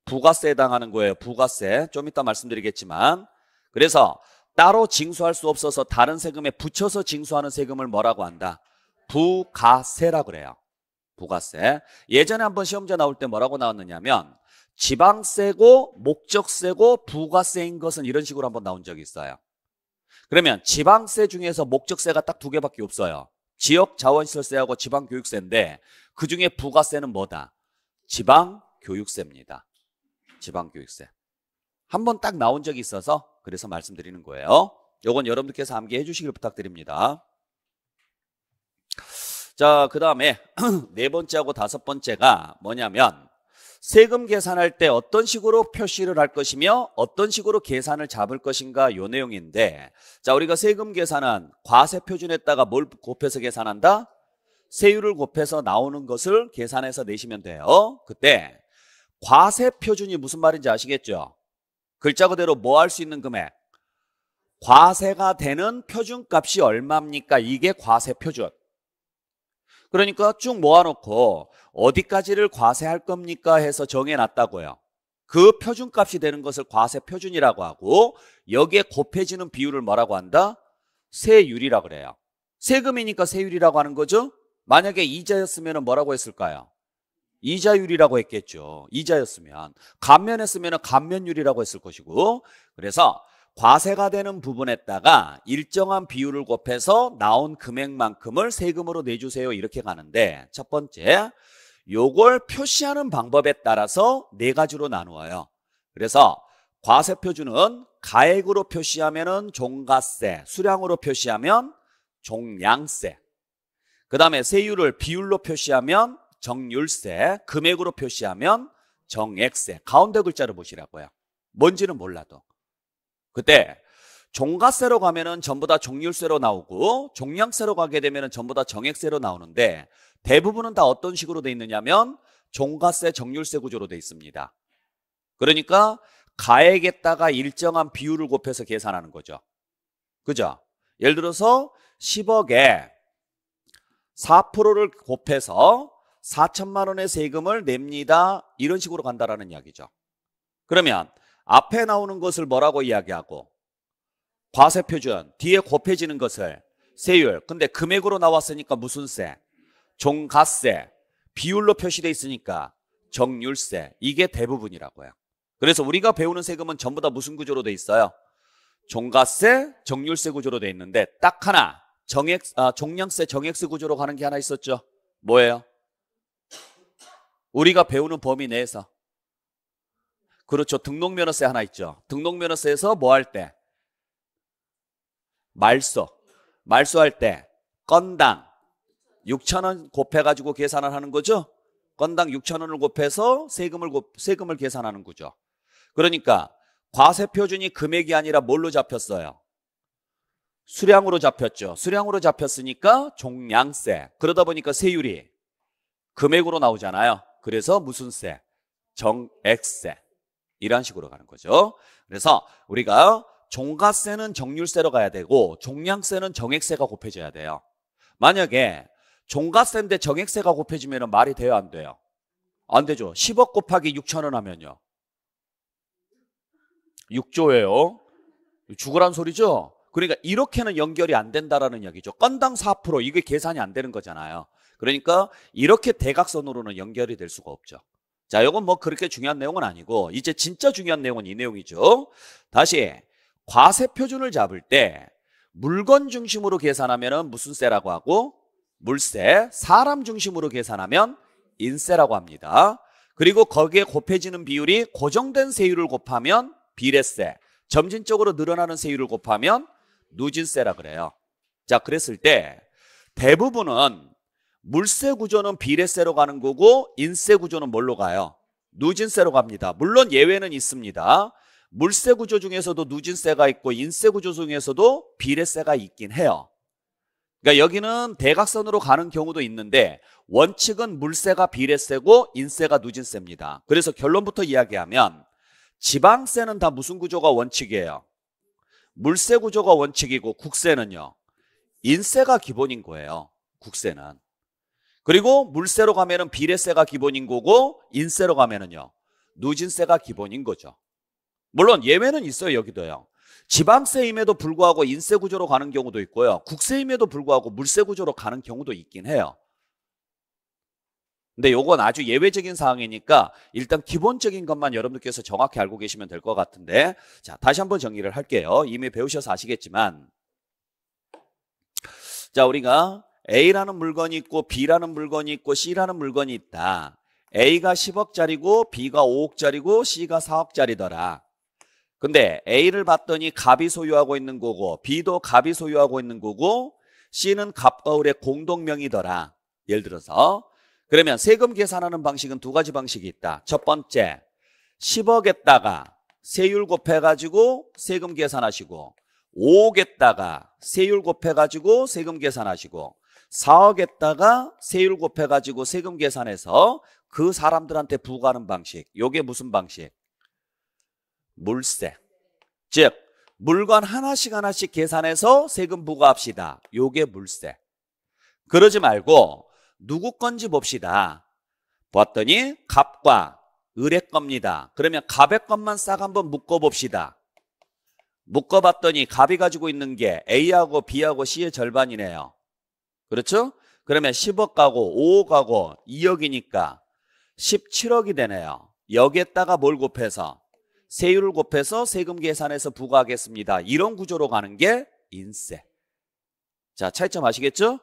Speaker 1: 부가세에 해당하는 거예요. 부가세. 좀 이따 말씀드리겠지만. 그래서 따로 징수할 수 없어서 다른 세금에 붙여서 징수하는 세금을 뭐라고 한다? 부가세라고 그래요. 부가세. 예전에 한번 시험제 나올 때 뭐라고 나왔느냐면 지방세고 목적세고 부가세인 것은 이런 식으로 한번 나온 적이 있어요. 그러면 지방세 중에서 목적세가 딱 두 개밖에 없어요. 지역자원시설세하고 지방교육세인데 그중에 부가세는 뭐다? 지방교육세입니다. 지방교육세. 한번 딱 나온 적이 있어서 그래서 말씀드리는 거예요. 요건 여러분들께서 암기해 주시길 부탁드립니다. 자, 그 다음에 네 번째하고 다섯 번째가 뭐냐면 세금 계산할 때 어떤 식으로 표시를 할 것이며 어떤 식으로 계산을 잡을 것인가 요 내용인데, 자, 우리가 세금 계산은 과세 표준에다가 뭘 곱해서 계산한다? 세율을 곱해서 나오는 것을 계산해서 내시면 돼요. 그때 과세 표준이 무슨 말인지 아시겠죠? 글자 그대로 뭐 할 수 있는 금액? 과세가 되는 표준값이 얼마입니까? 이게 과세 표준. 그러니까 쭉 모아놓고 어디까지를 과세할 겁니까 해서 정해놨다고요. 그 표준값이 되는 것을 과세 표준이라고 하고 여기에 곱해지는 비율을 뭐라고 한다? 세율이라고 그래요. 세금이니까 세율이라고 하는 거죠. 만약에 이자였으면 뭐라고 했을까요? 이자율이라고 했겠죠. 이자였으면. 감면했으면 감면율이라고 했을 것이고, 그래서 과세가 되는 부분에다가 일정한 비율을 곱해서 나온 금액만큼을 세금으로 내주세요 이렇게 가는데, 첫 번째 요걸 표시하는 방법에 따라서 네 가지로 나누어요. 그래서 과세 표준은 가액으로 표시하면 종가세, 수량으로 표시하면 종량세, 그 다음에 세율을 비율로 표시하면 정률세, 금액으로 표시하면 정액세. 가운데 글자를 보시라고요. 뭔지는 몰라도. 그때 종가세로 가면은 전부 다 종률세로 나오고 종량세로 가게 되면은 전부 다 정액세로 나오는데 대부분은 다 어떤 식으로 돼 있느냐면 종가세, 정률세 구조로 돼 있습니다. 그러니까 가액에다가 일정한 비율을 곱해서 계산하는 거죠. 그죠? 예를 들어서 10억에 4%를 곱해서 4천만 원의 세금을 냅니다. 이런 식으로 간다라는 이야기죠. 그러면 앞에 나오는 것을 뭐라고 이야기하고 과세 표준, 뒤에 곱해지는 것을 세율. 근데 금액으로 나왔으니까 무슨 세? 종가세. 비율로 표시되어 있으니까 정률세. 이게 대부분이라고요. 그래서 우리가 배우는 세금은 전부 다 무슨 구조로 돼 있어요? 종가세, 정률세 구조로 돼 있는데 딱 하나 종량세, 정액세 구조로 가는 게 하나 있었죠. 뭐예요? 우리가 배우는 범위 내에서. 그렇죠. 등록면허세 하나 있죠. 등록면허세에서 뭐 할 때? 말소할 때 건당 6,000원 곱해가지고 계산을 하는 거죠. 건당 6,000원을 곱해서 세금을 계산하는 거죠. 그러니까 과세 표준이 금액이 아니라 뭘로 잡혔어요? 수량으로 잡혔죠. 수량으로 잡혔으니까 종량세. 그러다 보니까 세율이 금액으로 나오잖아요. 그래서 무슨 세? 정액세. 이런 식으로 가는 거죠. 그래서 우리가 종가세는 정률세로 가야 되고 종량세는 정액세가 곱해져야 돼요. 만약에 종가세인데 정액세가 곱해지면 말이 돼요, 안 돼요? 안 되죠. 10억 곱하기 6,000원 하면요 6조예요. 죽으란 소리죠. 그러니까 이렇게는 연결이 안 된다라는 이야기죠. 건당 4% 이게 계산이 안 되는 거잖아요. 그러니까 이렇게 대각선으로는 연결이 될 수가 없죠. 자, 이건 뭐 그렇게 중요한 내용은 아니고 이제 진짜 중요한 내용은 이 내용이죠. 다시 과세 표준을 잡을 때 물건 중심으로 계산하면 무슨 세라고 하고 물세, 사람 중심으로 계산하면 인세라고 합니다. 그리고 거기에 곱해지는 비율이 고정된 세율을 곱하면 비례세, 점진적으로 늘어나는 세율을 곱하면 누진세라 그래요. 자, 그랬을 때 대부분은 물세 구조는 비례세로 가는 거고 인세 구조는 뭘로 가요? 누진세로 갑니다. 물론 예외는 있습니다. 물세 구조 중에서도 누진세가 있고 인세 구조 중에서도 비례세가 있긴 해요. 그러니까 여기는 대각선으로 가는 경우도 있는데 원칙은 물세가 비례세고 인세가 누진세입니다. 그래서 결론부터 이야기하면 지방세는 다 무슨 구조가 원칙이에요? 물세 구조가 원칙이고 국세는요. 인세가 기본인 거예요. 국세는. 그리고 물세로 가면은 비례세가 기본인 거고 인세로 가면은요. 누진세가 기본인 거죠. 물론 예외는 있어요. 여기도요. 지방세임에도 불구하고 인세 구조로 가는 경우도 있고요. 국세임에도 불구하고 물세 구조로 가는 경우도 있긴 해요. 근데 요건 아주 예외적인 사항이니까 일단 기본적인 것만 여러분들께서 정확히 알고 계시면 될 것 같은데, 자, 다시 한번 정리를 할게요. 이미 배우셔서 아시겠지만, 자, 우리가 A라는 물건이 있고 B라는 물건이 있고 C라는 물건이 있다. A가 10억짜리고 B가 5억짜리고 C가 4억짜리더라. 근데 A를 봤더니 갑이 소유하고 있는 거고 B도 갑이 소유하고 있는 거고 C는 갑과 을의 공동명의더라. 예를 들어서 그러면 세금 계산하는 방식은 두 가지 방식이 있다. 첫 번째, 10억에다가 세율 곱해가지고 세금 계산하시고 5억에다가 세율 곱해가지고 세금 계산하시고 4억에다가 세율 곱해가지고 세금 계산해서 그 사람들한테 부과하는 방식. 요게 무슨 방식? 물세. 즉 물건 하나씩 하나씩 계산해서 세금 부과합시다. 요게 물세. 그러지 말고 누구 건지 봅시다. 봤더니 갑과 을의 겁니다. 그러면 갑의 것만 싹 한번 묶어봅시다. 묶어봤더니 갑이 가지고 있는 게 A하고 B하고 C의 절반이네요. 그렇죠? 그러면 10억 가고 5억 가고 2억이니까 17억이 되네요. 여기에다가 뭘 곱해서? 세율을 곱해서 세금 계산해서 부과하겠습니다. 이런 구조로 가는 게 인세. 자, 차이점 아시겠죠?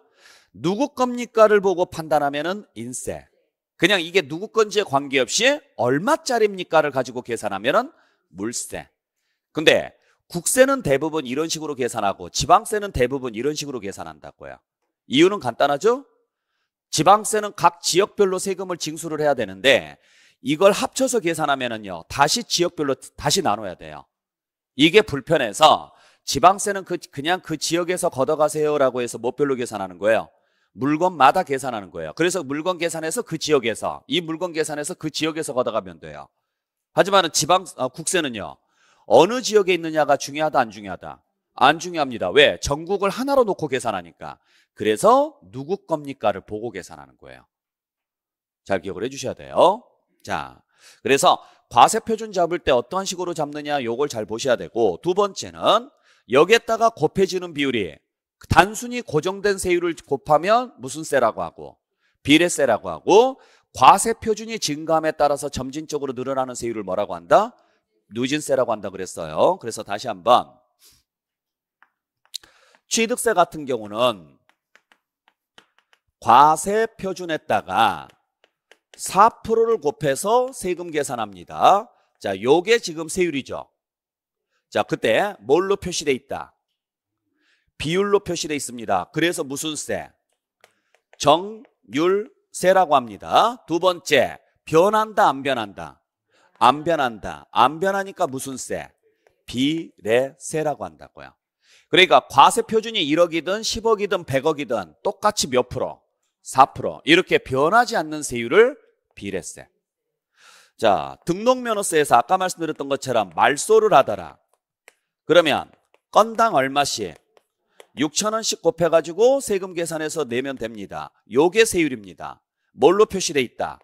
Speaker 1: 누구 겁니까를 보고 판단하면은 인세. 그냥 이게 누구 건지에 관계없이 얼마짜리입니까를 가지고 계산하면은 물세. 근데 국세는 대부분 이런 식으로 계산하고 지방세는 대부분 이런 식으로 계산한다고요. 이유는 간단하죠? 지방세는 각 지역별로 세금을 징수를 해야 되는데 이걸 합쳐서 계산하면은요, 다시 지역별로 다시 나눠야 돼요. 이게 불편해서 지방세는 그냥 그 지역에서 걷어가세요라고 해서 뭐별로 계산하는 거예요? 물건마다 계산하는 거예요. 그래서 물건 계산해서 그 지역에서, 이 물건 계산해서 그 지역에서 걷어가면 돼요. 하지만 국세는요, 어느 지역에 있느냐가 중요하다, 안 중요하다? 안 중요합니다. 왜? 전국을 하나로 놓고 계산하니까. 그래서 누구 겁니까를 보고 계산하는 거예요. 잘 기억을 해주셔야 돼요. 자, 그래서 과세표준 잡을 때 어떠한 식으로 잡느냐 요걸 잘 보셔야 되고, 두 번째는 여기에다가 곱해지는 비율이 단순히 고정된 세율을 곱하면 무슨 세라고 하고 비례세라고 하고, 과세표준이 증가함에 따라서 점진적으로 늘어나는 세율을 뭐라고 한다? 누진세라고 한다 그랬어요. 그래서 다시 한번, 취득세 같은 경우는 과세표준에다가 4%를 곱해서 세금 계산합니다. 자, 요게 지금 세율이죠. 자, 그때 뭘로 표시돼 있다? 비율로 표시돼 있습니다. 그래서 무슨 세? 정률세라고 합니다. 두 번째, 변한다, 안 변한다? 안 변한다. 안 변하니까 무슨 세? 비례세라고 한다고요. 그러니까 과세표준이 1억이든 10억이든 100억이든 똑같이 몇 프로? 4%. 이렇게 변하지 않는 세율을 비례세. 자, 등록면허세에서 아까 말씀드렸던 것처럼 말소를 하더라. 그러면 건당 얼마씩? 6,000원씩 곱해가지고 세금 계산해서 내면 됩니다. 요게 세율입니다. 뭘로 표시돼 있다?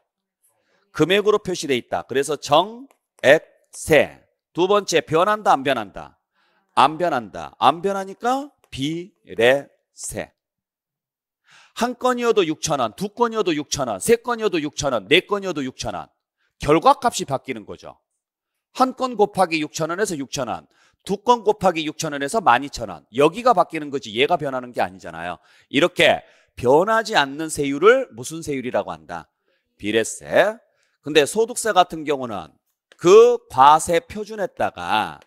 Speaker 1: 금액으로 표시돼 있다. 그래서 정액세. 두 번째, 변한다, 안 변한다? 안 변한다. 안 변하니까 비례세. 한 건이어도 6,000원, 두 건이어도 6,000원, 세 건이어도 6,000원, 네 건이어도 6,000원. 결과값이 바뀌는 거죠. 한 건 곱하기 6,000원에서 6,000원, 두 건 곱하기 6,000원에서 12,000원. 여기가 바뀌는 거지 얘가 변하는 게 아니잖아요. 이렇게 변하지 않는 세율을 무슨 세율이라고 한다? 비례세. 근데 소득세 같은 경우는 그 과세 표준에다가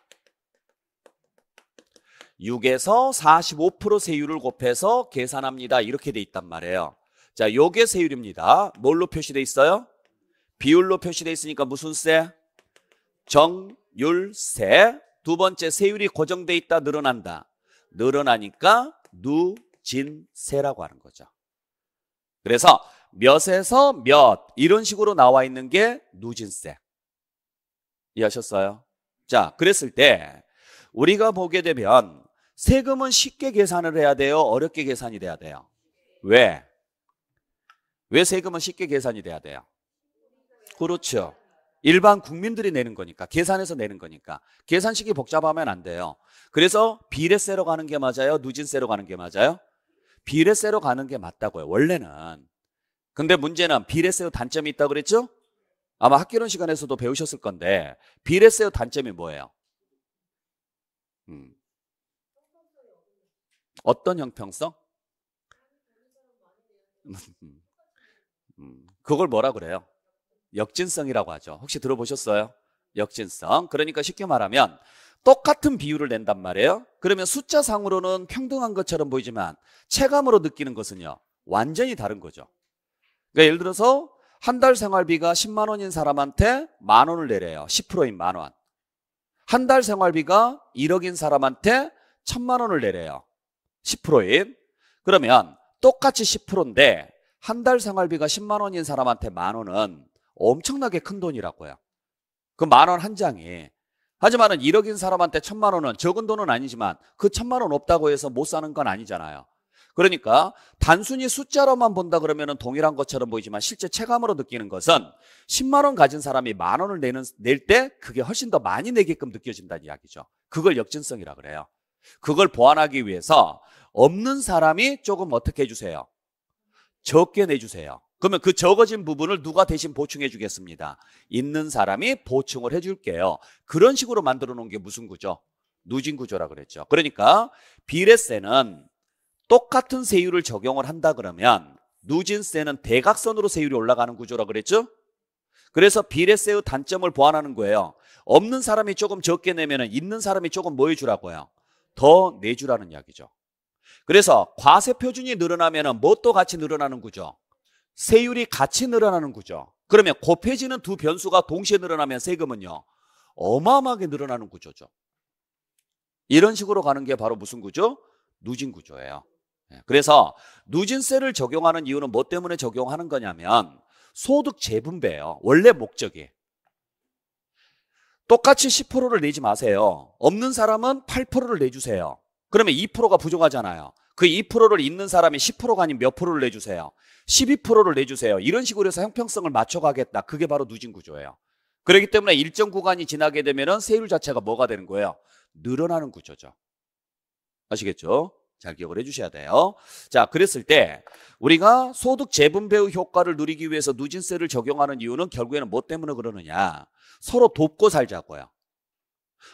Speaker 1: 6에서 45% 세율을 곱해서 계산합니다. 이렇게 돼 있단 말이에요. 자, 요게 세율입니다. 뭘로 표시돼 있어요? 비율로 표시돼 있으니까 무슨 세? 율세. 두 번째, 세율이 고정돼 있다, 늘어난다. 늘어나니까 누진세라고 하는 거죠. 그래서 몇에서 몇 이런 식으로 나와 있는 게 누진세. 이해하셨어요? 자, 그랬을 때 우리가 보게 되면 세금은 쉽게 계산을 해야 돼요? 어렵게 계산이 돼야 돼요? 왜? 왜 세금은 쉽게 계산이 돼야 돼요? 그렇죠. 일반 국민들이 내는 거니까, 계산해서 내는 거니까. 계산식이 복잡하면 안 돼요. 그래서 비례세로 가는 게 맞아요? 누진세로 가는 게 맞아요? 비례세로 가는 게 맞다고요, 원래는. 근데 문제는 비례세의 단점이 있다고 그랬죠? 아마 학교론 시간에서도 배우셨을 건데 비례세의 단점이 뭐예요? 어떤 형평성? 그걸 뭐라 그래요? 역진성이라고 하죠. 혹시 들어보셨어요? 역진성. 그러니까 쉽게 말하면 똑같은 비율을 낸단 말이에요. 그러면 숫자상으로는 평등한 것처럼 보이지만 체감으로 느끼는 것은요, 완전히 다른 거죠. 그러니까 예를 들어서 한 달 생활비가 10만 원인 사람한테 만 원을 내래요. 10%인 만 원. 한 달 생활비가 1억인 사람한테 1000만 원을 내래요. 10%인. 그러면 똑같이 10%인데 한 달 생활비가 10만 원인 사람한테 만 원은 엄청나게 큰 돈이라고요. 그 만 원 한 장이. 하지만은 1억인 사람한테 1000만 원은 적은 돈은 아니지만 그 1000만 원 없다고 해서 못 사는 건 아니잖아요. 그러니까 단순히 숫자로만 본다 그러면 동일한 것처럼 보이지만 실제 체감으로 느끼는 것은 10만 원 가진 사람이 만 원을 낼 때 그게 훨씬 더 많이 내게끔 느껴진다는 이야기죠. 그걸 역진성이라 그래요. 그걸 보완하기 위해서 없는 사람이 조금 어떻게 해주세요? 적게 내주세요. 그러면 그 적어진 부분을 누가 대신 보충해 주겠습니다? 있는 사람이 보충을 해줄게요. 그런 식으로 만들어 놓은 게 무슨 구조? 누진 구조라 그랬죠. 그러니까 비례세는 똑같은 세율을 적용을 한다 그러면 누진세는 대각선으로 세율이 올라가는 구조라 그랬죠. 그래서 비례세의 단점을 보완하는 거예요. 없는 사람이 조금 적게 내면 있는 사람이 조금 뭐 해주라고요? 더 내주라는 이야기죠. 그래서 과세 표준이 늘어나면 뭣도 같이 늘어나는 구조? 세율이 같이 늘어나는 구조. 그러면 곱해지는 두 변수가 동시에 늘어나면 세금은요, 어마어마하게 늘어나는 구조죠. 이런 식으로 가는 게 바로 무슨 구조? 누진 구조예요. 그래서 누진세를 적용하는 이유는 뭐 때문에 적용하는 거냐면 소득 재분배예요. 원래 목적이. 똑같이 10%를 내지 마세요. 없는 사람은 8%를 내주세요. 그러면 2%가 부족하잖아요. 그 2%를 있는 사람이 10%가 아닌 몇 프로를 내주세요? 12%를 내주세요. 이런 식으로 해서 형평성을 맞춰가겠다. 그게 바로 누진 구조예요. 그렇기 때문에 일정 구간이 지나게 되면 세율 자체가 뭐가 되는 거예요? 늘어나는 구조죠. 아시겠죠? 잘 기억을 해주셔야 돼요. 자, 그랬을 때 우리가 소득 재분배의 효과를 누리기 위해서 누진세를 적용하는 이유는 결국에는 뭐 때문에 그러느냐? 서로 돕고 살자고요.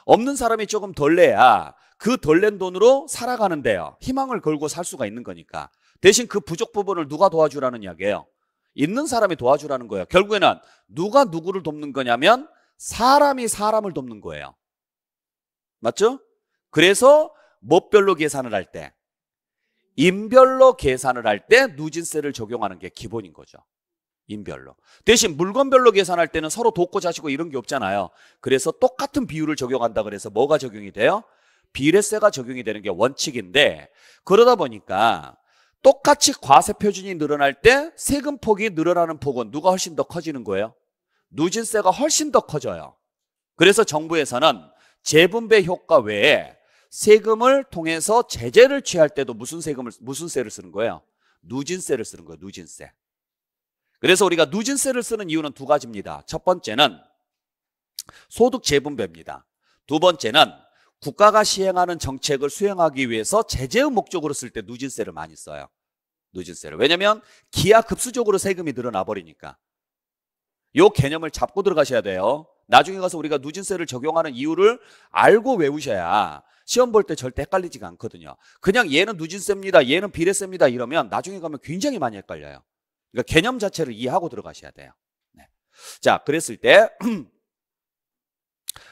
Speaker 1: 없는 사람이 조금 덜 내야 그 덜 낸 돈으로 살아가는데요, 희망을 걸고 살 수가 있는 거니까. 대신 그 부족 부분을 누가 도와주라는 이야기예요? 있는 사람이 도와주라는 거예요. 결국에는 누가 누구를 돕는 거냐면 사람이 사람을 돕는 거예요. 맞죠? 그래서 뭐별로 계산을 할 때? 인별로 계산을 할 때 누진세를 적용하는 게 기본인 거죠. 인별로. 대신 물건별로 계산할 때는 서로 돕고 자시고 이런 게 없잖아요. 그래서 똑같은 비율을 적용한다 그래서 뭐가 적용이 돼요? 비례세가 적용이 되는 게 원칙인데, 그러다 보니까 똑같이 과세 표준이 늘어날 때 세금 폭이 늘어나는 폭은 누가 훨씬 더 커지는 거예요? 누진세가 훨씬 더 커져요. 그래서 정부에서는 재분배 효과 외에 세금을 통해서 제재를 취할 때도 무슨 세를 쓰는 거예요? 누진세를 쓰는 거예요. 누진세. 그래서 우리가 누진세를 쓰는 이유는 두 가지입니다. 첫 번째는 소득 재분배입니다. 두 번째는 국가가 시행하는 정책을 수행하기 위해서 제재의 목적으로 쓸 때 누진세를 많이 써요. 누진세를. 왜냐하면 기하급수적으로 세금이 늘어나 버리니까. 이 개념을 잡고 들어가셔야 돼요. 나중에 가서 우리가 누진세를 적용하는 이유를 알고 외우셔야 시험 볼 때 절대 헷갈리지가 않거든요. 그냥 얘는 누진세입니다, 얘는 비례세입니다 이러면 나중에 가면 굉장히 많이 헷갈려요. 그러니까 개념 자체를 이해하고 들어가셔야 돼요. 네. 자, 그랬을 때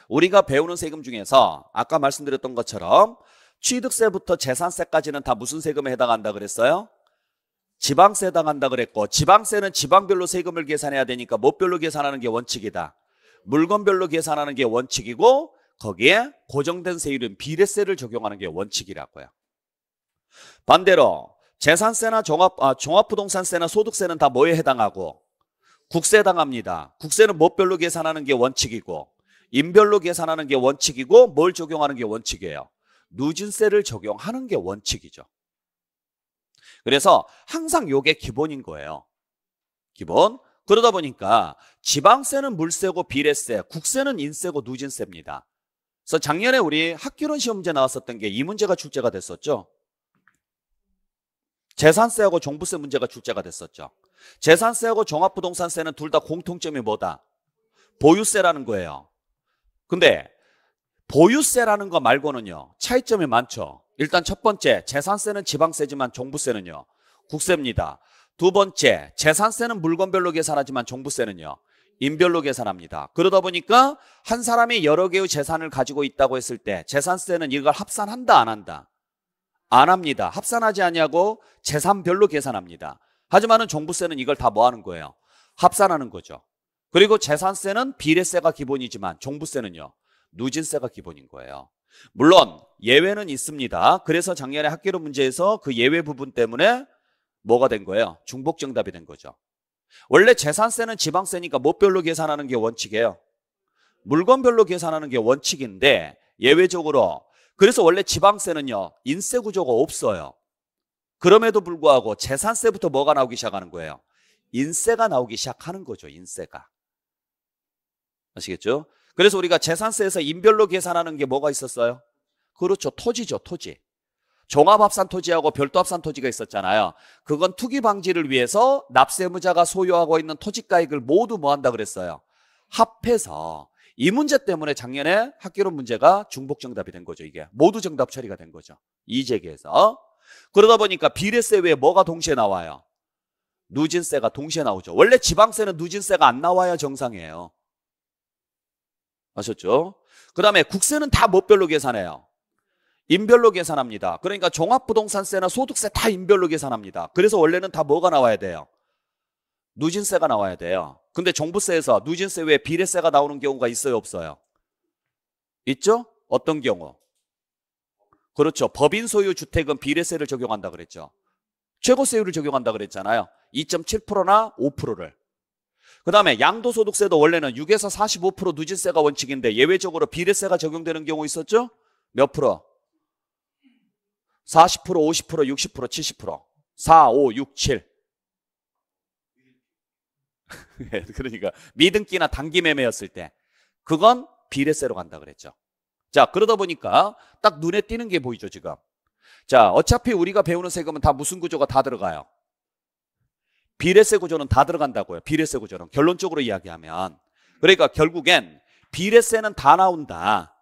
Speaker 1: 우리가 배우는 세금 중에서 아까 말씀드렸던 것처럼 취득세부터 재산세까지는 다 무슨 세금에 해당한다 그랬어요? 지방세에 해당한다 그랬고, 지방세는 지방별로 세금을 계산해야 되니까 뭐별로 계산하는 게 원칙이다? 물건별로 계산하는 게 원칙이고 거기에 고정된 세율은 비례세를 적용하는 게 원칙이라고요. 반대로 재산세나 종합부동산세나 소득세는 다 뭐에 해당하고? 국세에 해당합니다. 국세는 뭐별로 계산하는 게 원칙이고 인별로 계산하는 게 원칙이고 뭘 적용하는 게 원칙이에요? 누진세를 적용하는 게 원칙이죠. 그래서 항상 요게 기본인 거예요. 기본. 그러다 보니까 지방세는 물세고 비례세, 국세는 인세고 누진세입니다. 그래서 작년에 우리 학교론 시험 문제 나왔었던 게 이 문제가 출제가 됐었죠. 재산세하고 종부세 문제가 출제가 됐었죠. 재산세하고 종합부동산세는 둘 다 공통점이 뭐다? 보유세라는 거예요. 근데 보유세라는 거 말고는요 차이점이 많죠. 일단 첫 번째, 재산세는 지방세지만 종부세는요 국세입니다. 두 번째, 재산세는 물건별로 계산하지만 종부세는요 인별로 계산합니다. 그러다 보니까 한 사람이 여러 개의 재산을 가지고 있다고 했을 때 재산세는 이걸 합산한다 안 한다? 안 합니다. 합산하지 않냐고 재산별로 계산합니다. 하지만은 종부세는 이걸 다 뭐 하는 거예요? 합산하는 거죠. 그리고 재산세는 비례세가 기본이지만 종부세는요 누진세가 기본인 거예요. 물론 예외는 있습니다. 그래서 작년에 학교론 문제에서 그 예외 부분 때문에 뭐가 된 거예요? 중복정답이 된 거죠. 원래 재산세는 지방세니까 뭐별로 계산하는 게 원칙이에요? 물건별로 계산하는 게 원칙인데 예외적으로 그래서 원래 지방세는요 인세 구조가 없어요. 그럼에도 불구하고 재산세부터 뭐가 나오기 시작하는 거예요? 인세가 나오기 시작하는 거죠. 인세가. 아시겠죠? 그래서 우리가 재산세에서 인별로 계산하는 게 뭐가 있었어요? 그렇죠. 토지죠. 토지. 종합합산 토지하고 별도합산 토지가 있었잖아요. 그건 투기 방지를 위해서 납세무자가 소유하고 있는 토지가액을 모두 뭐 한다 그랬어요? 합해서. 이 문제 때문에 작년에 학교론 문제가 중복정답이 된 거죠. 이게 모두 정답 처리가 된 거죠. 이재계에서. 그러다 보니까 비례세 외에 뭐가 동시에 나와요? 누진세가 동시에 나오죠. 원래 지방세는 누진세가 안 나와야 정상이에요. 아셨죠? 그 다음에 국세는 다 뭐별로 계산해요? 인별로 계산합니다. 그러니까 종합부동산세나 소득세 다 인별로 계산합니다. 그래서 원래는 다 뭐가 나와야 돼요? 누진세가 나와야 돼요. 근데 종부세에서 누진세 외에 비례세가 나오는 경우가 있어요, 없어요? 있죠? 어떤 경우? 그렇죠. 법인 소유 주택은 비례세를 적용한다 그랬죠. 최고세율을 적용한다 그랬잖아요. 2.7%나 5%를. 그 다음에 양도소득세도 원래는 6에서 45% 누진세가 원칙인데 예외적으로 비례세가 적용되는 경우 있었죠? 몇 프로? 40%, 50%, 60%, 70%. 4, 5, 6, 7. 그러니까 미등기나 단기 매매였을 때 그건 비례세로 간다 그랬죠. 자, 그러다 보니까 딱 눈에 띄는 게 보이죠, 지금. 자, 어차피 우리가 배우는 세금은 다 무슨 구조가 다 들어가요? 비례세 구조는 다 들어간다고요. 비례세 구조는 결론적으로 이야기하면. 그러니까 결국엔 비례세는 다 나온다.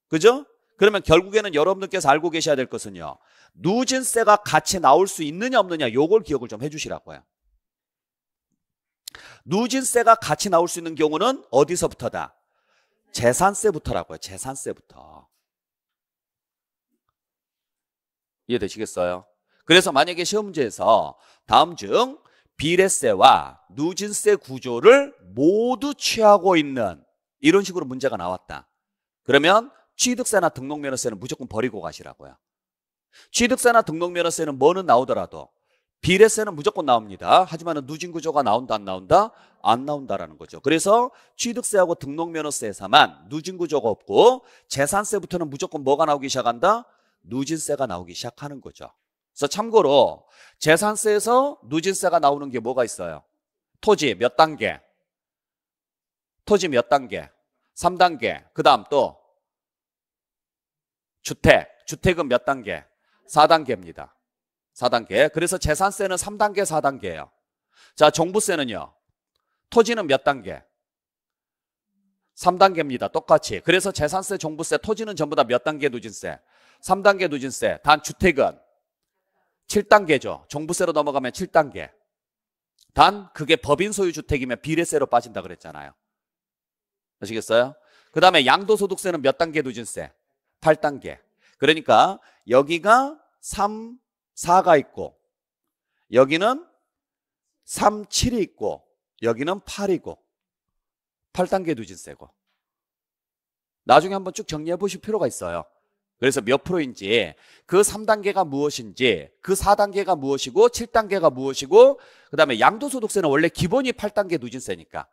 Speaker 1: 그죠? 그러면 결국에는 여러분들께서 알고 계셔야 될 것은요. 누진세가 같이 나올 수 있느냐 없느냐 요걸 기억을 좀 해주시라고요. 누진세가 같이 나올 수 있는 경우는 어디서부터다? 재산세부터라고요. 재산세부터. 이해되시겠어요? 그래서 만약에 시험 문제에서 다음 중 비례세와 누진세 구조를 모두 취하고 있는 이런 식으로 문제가 나왔다. 그러면 취득세나 등록면허세는 무조건 버리고 가시라고요. 취득세나 등록면허세는 뭐는 나오더라도 비례세는 무조건 나옵니다. 하지만 누진 구조가 나온다 안 나온다? 안 나온다라는 거죠. 그래서 취득세하고 등록면허세에서만 누진 구조가 없고 재산세부터는 무조건 뭐가 나오기 시작한다? 누진세가 나오기 시작하는 거죠. 그래서 참고로 재산세에서 누진세가 나오는 게 뭐가 있어요? 토지 몇 단계? 토지 몇 단계? 3단계. 그 다음 또 주택. 주택은 몇 단계? 4단계입니다. 4단계. 그래서 재산세는 3단계, 4단계예요. 자, 종부세는요. 토지는 몇 단계? 3단계입니다. 똑같이. 그래서 재산세, 종부세, 토지는 전부 다 몇 단계 누진세? 3단계 누진세. 단 주택은 7단계죠. 종부세로 넘어가면 7단계. 단 그게 법인 소유 주택이면 비례세로 빠진다 그랬잖아요. 아시겠어요? 그 다음에 양도소득세는 몇 단계 누진세? 8단계. 그러니까 여기가 3, 4가 있고 여기는 3, 7이 있고 여기는 8이고 8단계 누진세고. 나중에 한번 쭉 정리해 보실 필요가 있어요. 그래서 몇 프로인지, 그 3단계가 무엇인지, 그 4단계가 무엇이고 7단계가 무엇이고, 그 다음에 양도소득세는 원래 기본이 8단계 누진세니까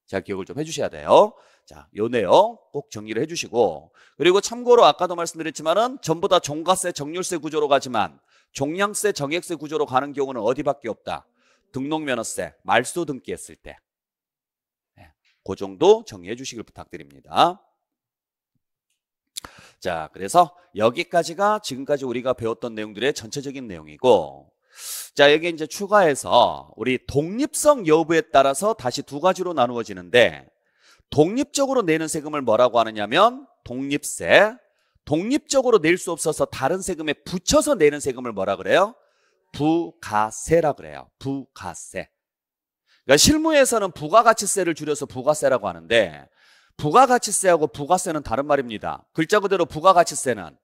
Speaker 1: 잘 기억을 좀 해주셔야 돼요. 자, 요 내용 꼭 정리를 해주시고, 그리고 참고로 아까도 말씀드렸지만은 전부 다 종가세, 정률세 구조로 가지만 종량세, 정액세 구조로 가는 경우는 어디밖에 없다. 등록면허세, 말소 등기했을 때. 그 정도 정리해 주시길 부탁드립니다. 자, 그래서 여기까지가 지금까지 우리가 배웠던 내용들의 전체적인 내용이고, 자, 여기 이제 추가해서 우리 독립성 여부에 따라서 다시 두 가지로 나누어지는데, 독립적으로 내는 세금을 뭐라고 하느냐면 독립세, 독립적으로 낼 수 없어서 다른 세금에 붙여서 내는 세금을 뭐라 그래요? 부가세라 그래요. 부가세. 그러니까 실무에서는 부가가치세를 줄여서 부가세라고 하는데, 부가가치세하고 부가세는 다른 말입니다. 글자 그대로 부가가치세는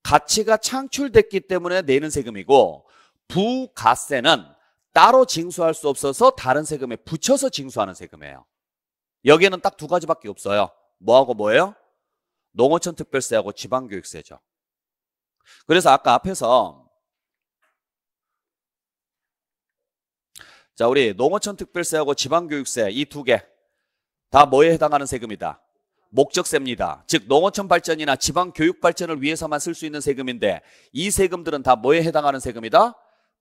Speaker 1: 가치가 창출됐기 때문에 내는 세금이고, 부가세는 따로 징수할 수 없어서 다른 세금에 붙여서 징수하는 세금이에요. 여기에는 딱 두 가지밖에 없어요. 뭐하고 뭐예요? 농어촌 특별세하고 지방교육세죠. 그래서 아까 앞에서 자, 우리 농어촌 특별세하고 지방교육세 이 두 개 다 뭐에 해당하는 세금이다? 목적세입니다. 즉 농어촌 발전이나 지방교육 발전을 위해서만 쓸 수 있는 세금인데, 이 세금들은 다 뭐에 해당하는 세금이다?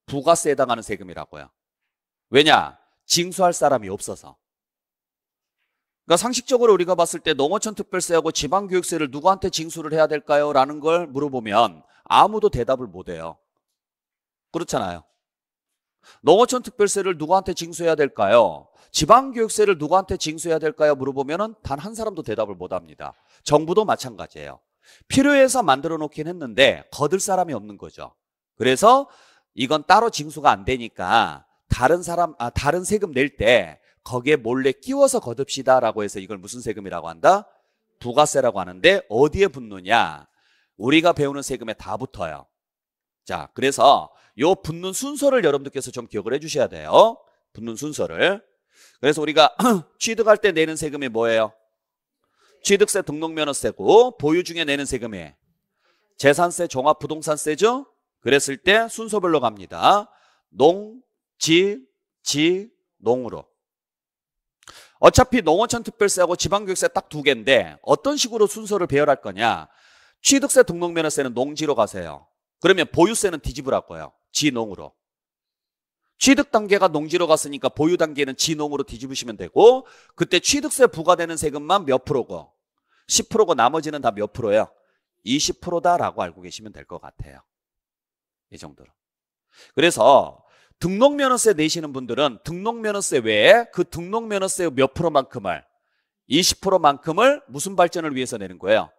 Speaker 1: 부가세에 해당하는 세금이라고요. 왜냐? 징수할 사람이 없어서. 그러니까 상식적으로 우리가 봤을 때 농어촌 특별세하고 지방교육세를 누구한테 징수를 해야 될까요? 라는 걸 물어보면 아무도 대답을 못해요. 그렇잖아요. 농어촌 특별세를 누구한테 징수해야 될까요? 지방교육세를 누구한테 징수해야 될까요? 물어보면 단 한 사람도 대답을 못합니다. 정부도 마찬가지예요. 필요해서 만들어 놓긴 했는데 거둘 사람이 없는 거죠. 그래서 이건 따로 징수가 안 되니까 다른 세금 낼 때 거기에 몰래 끼워서 거둡시다라고 해서 이걸 무슨 세금이라고 한다? 부가세라고 하는데, 어디에 붙느냐? 우리가 배우는 세금에 다 붙어요. 자, 그래서 요 붙는 순서를 여러분들께서 좀 기억을 해주셔야 돼요. 붙는 순서를. 그래서 우리가 취득할 때 내는 세금이 뭐예요? 취득세, 등록면허세고, 보유 중에 내는 세금이 재산세, 종합부동산세죠? 그랬을 때 순서별로 갑니다. 농, 지, 농으로. 어차피 농어촌 특별세하고 지방교육세 딱 두 개인데 어떤 식으로 순서를 배열할 거냐? 취득세, 등록면허세는 농지로 가세요. 그러면 보유세는 뒤집으랄 거예요. 지농으로. 취득 단계가 농지로 갔으니까 보유 단계는 지농으로 뒤집으시면 되고, 그때 취득세 부과되는 세금만 몇 프로고 10%고 나머지는 다 몇 프로예요? 20%다라고 알고 계시면 될 것 같아요. 이 정도로. 그래서 등록면허세 내시는 분들은 등록면허세 외에 그 등록면허세 몇 프로만큼을, 20%만큼을 무슨 발전을 위해서 내는 거예요?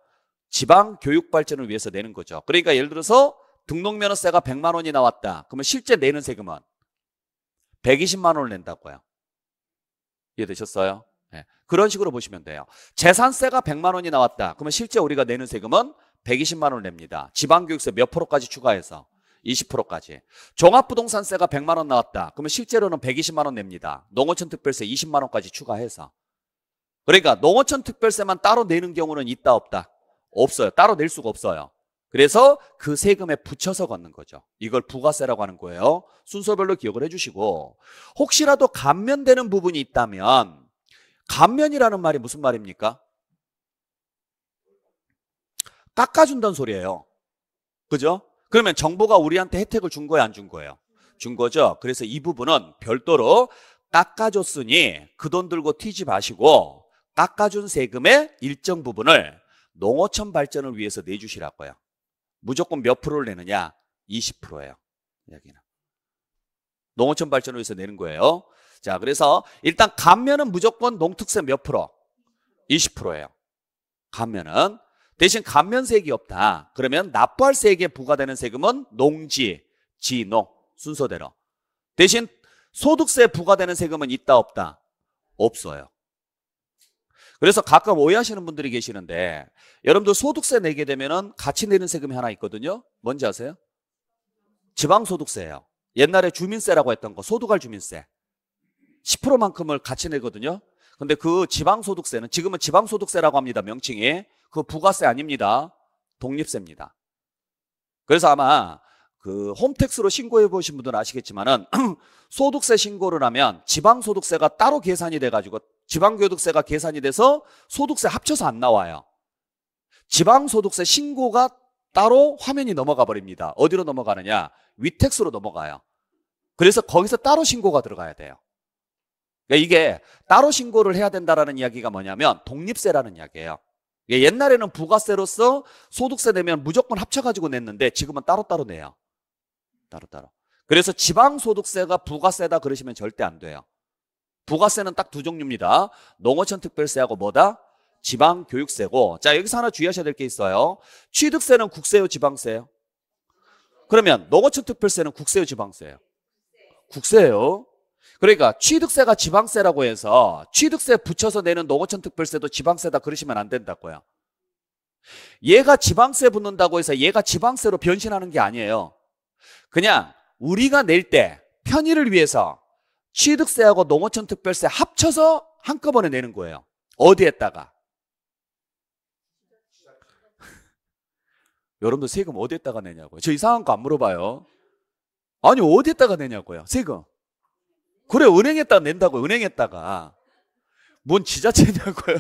Speaker 1: 지방교육 발전을 위해서 내는 거죠. 그러니까 예를 들어서 등록면허세가 100만 원이 나왔다. 그러면 실제 내는 세금은 120만 원을 낸다고요. 이해되셨어요? 네. 그런 식으로 보시면 돼요. 재산세가 100만 원이 나왔다. 그러면 실제 우리가 내는 세금은 120만 원을 냅니다. 지방교육세 몇 프로까지 추가해서 20%까지. 종합부동산세가 100만 원 나왔다. 그러면 실제로는 120만 원 냅니다. 농어촌 특별세 20만 원까지 추가해서. 그러니까 농어촌 특별세만 따로 내는 경우는 있다 없다? 없어요. 따로 낼 수가 없어요. 그래서 그 세금에 붙여서 걷는 거죠. 이걸 부가세라고 하는 거예요. 순서별로 기억을 해주시고, 혹시라도 감면되는 부분이 있다면, 감면이라는 말이 무슨 말입니까? 깎아준다는 소리예요. 그죠? 그러면 정부가 우리한테 혜택을 준 거예요, 안 준 거예요? 준 거죠. 그래서 이 부분은 별도로 깎아줬으니 그 돈 들고 튀지 마시고 깎아준 세금의 일정 부분을 농어촌 발전을 위해서 내주시라고요. 무조건 몇 프로를 내느냐? 20%예요. 여기는. 농어촌 발전을 위해서 내는 거예요. 자, 그래서 일단 감면은 무조건 농특세 몇 프로? 20%예요. 감면은. 대신 감면세액이 없다. 그러면 납부할 세액에 부과되는 세금은 농지, 지농 순서대로. 대신 소득세에 부과되는 세금은 있다 없다? 없어요. 그래서 가끔 오해하시는 분들이 계시는데, 여러분들 소득세 내게 되면은 같이 내는 세금이 하나 있거든요. 뭔지 아세요? 지방소득세예요. 옛날에 주민세라고 했던 거, 소득할 주민세 10%만큼을 같이 내거든요. 근데 그 지방소득세는 지금은 지방소득세라고 합니다. 명칭이. 그 부가세 아닙니다. 독립세입니다. 그래서 아마 그 홈택스로 신고해 보신 분들은 아시겠지만은 소득세 신고를 하면 지방소득세가 따로 계산이 돼가지고 지방교육세가 계산이 돼서 소득세 합쳐서 안 나와요. 지방소득세 신고가 따로 화면이 넘어가 버립니다. 어디로 넘어가느냐? 위택스로 넘어가요. 그래서 거기서 따로 신고가 들어가야 돼요. 그러니까 이게 따로 신고를 해야 된다라는 이야기가 뭐냐면 독립세라는 이야기예요. 옛날에는 부가세로서 소득세 내면 무조건 합쳐가지고 냈는데 지금은 따로따로 내요. 따로따로. 그래서 지방소득세가 부가세다 그러시면 절대 안 돼요. 부가세는 딱 두 종류입니다. 농어촌 특별세하고 뭐다? 지방교육세고. 자, 여기서 하나 주의하셔야 될 게 있어요. 취득세는 국세요, 지방세요? 그러면 농어촌 특별세는 국세요, 지방세요? 국세예요. 그러니까 취득세가 지방세라고 해서 취득세 붙여서 내는 농어촌 특별세도 지방세다 그러시면 안 된다고요. 얘가 지방세 붙는다고 해서 얘가 지방세로 변신하는 게 아니에요. 그냥 우리가 낼 때 편의를 위해서 취득세하고 농어촌 특별세 합쳐서 한꺼번에 내는 거예요. 어디에다가? 여러분들 세금 어디에다가 내냐고요? 저 이상한 거 안 물어봐요. 아니 어디에다가 내냐고요? 세금. 그래 은행에다가 낸다고요. 은행에다가. 뭔 지자체냐고요.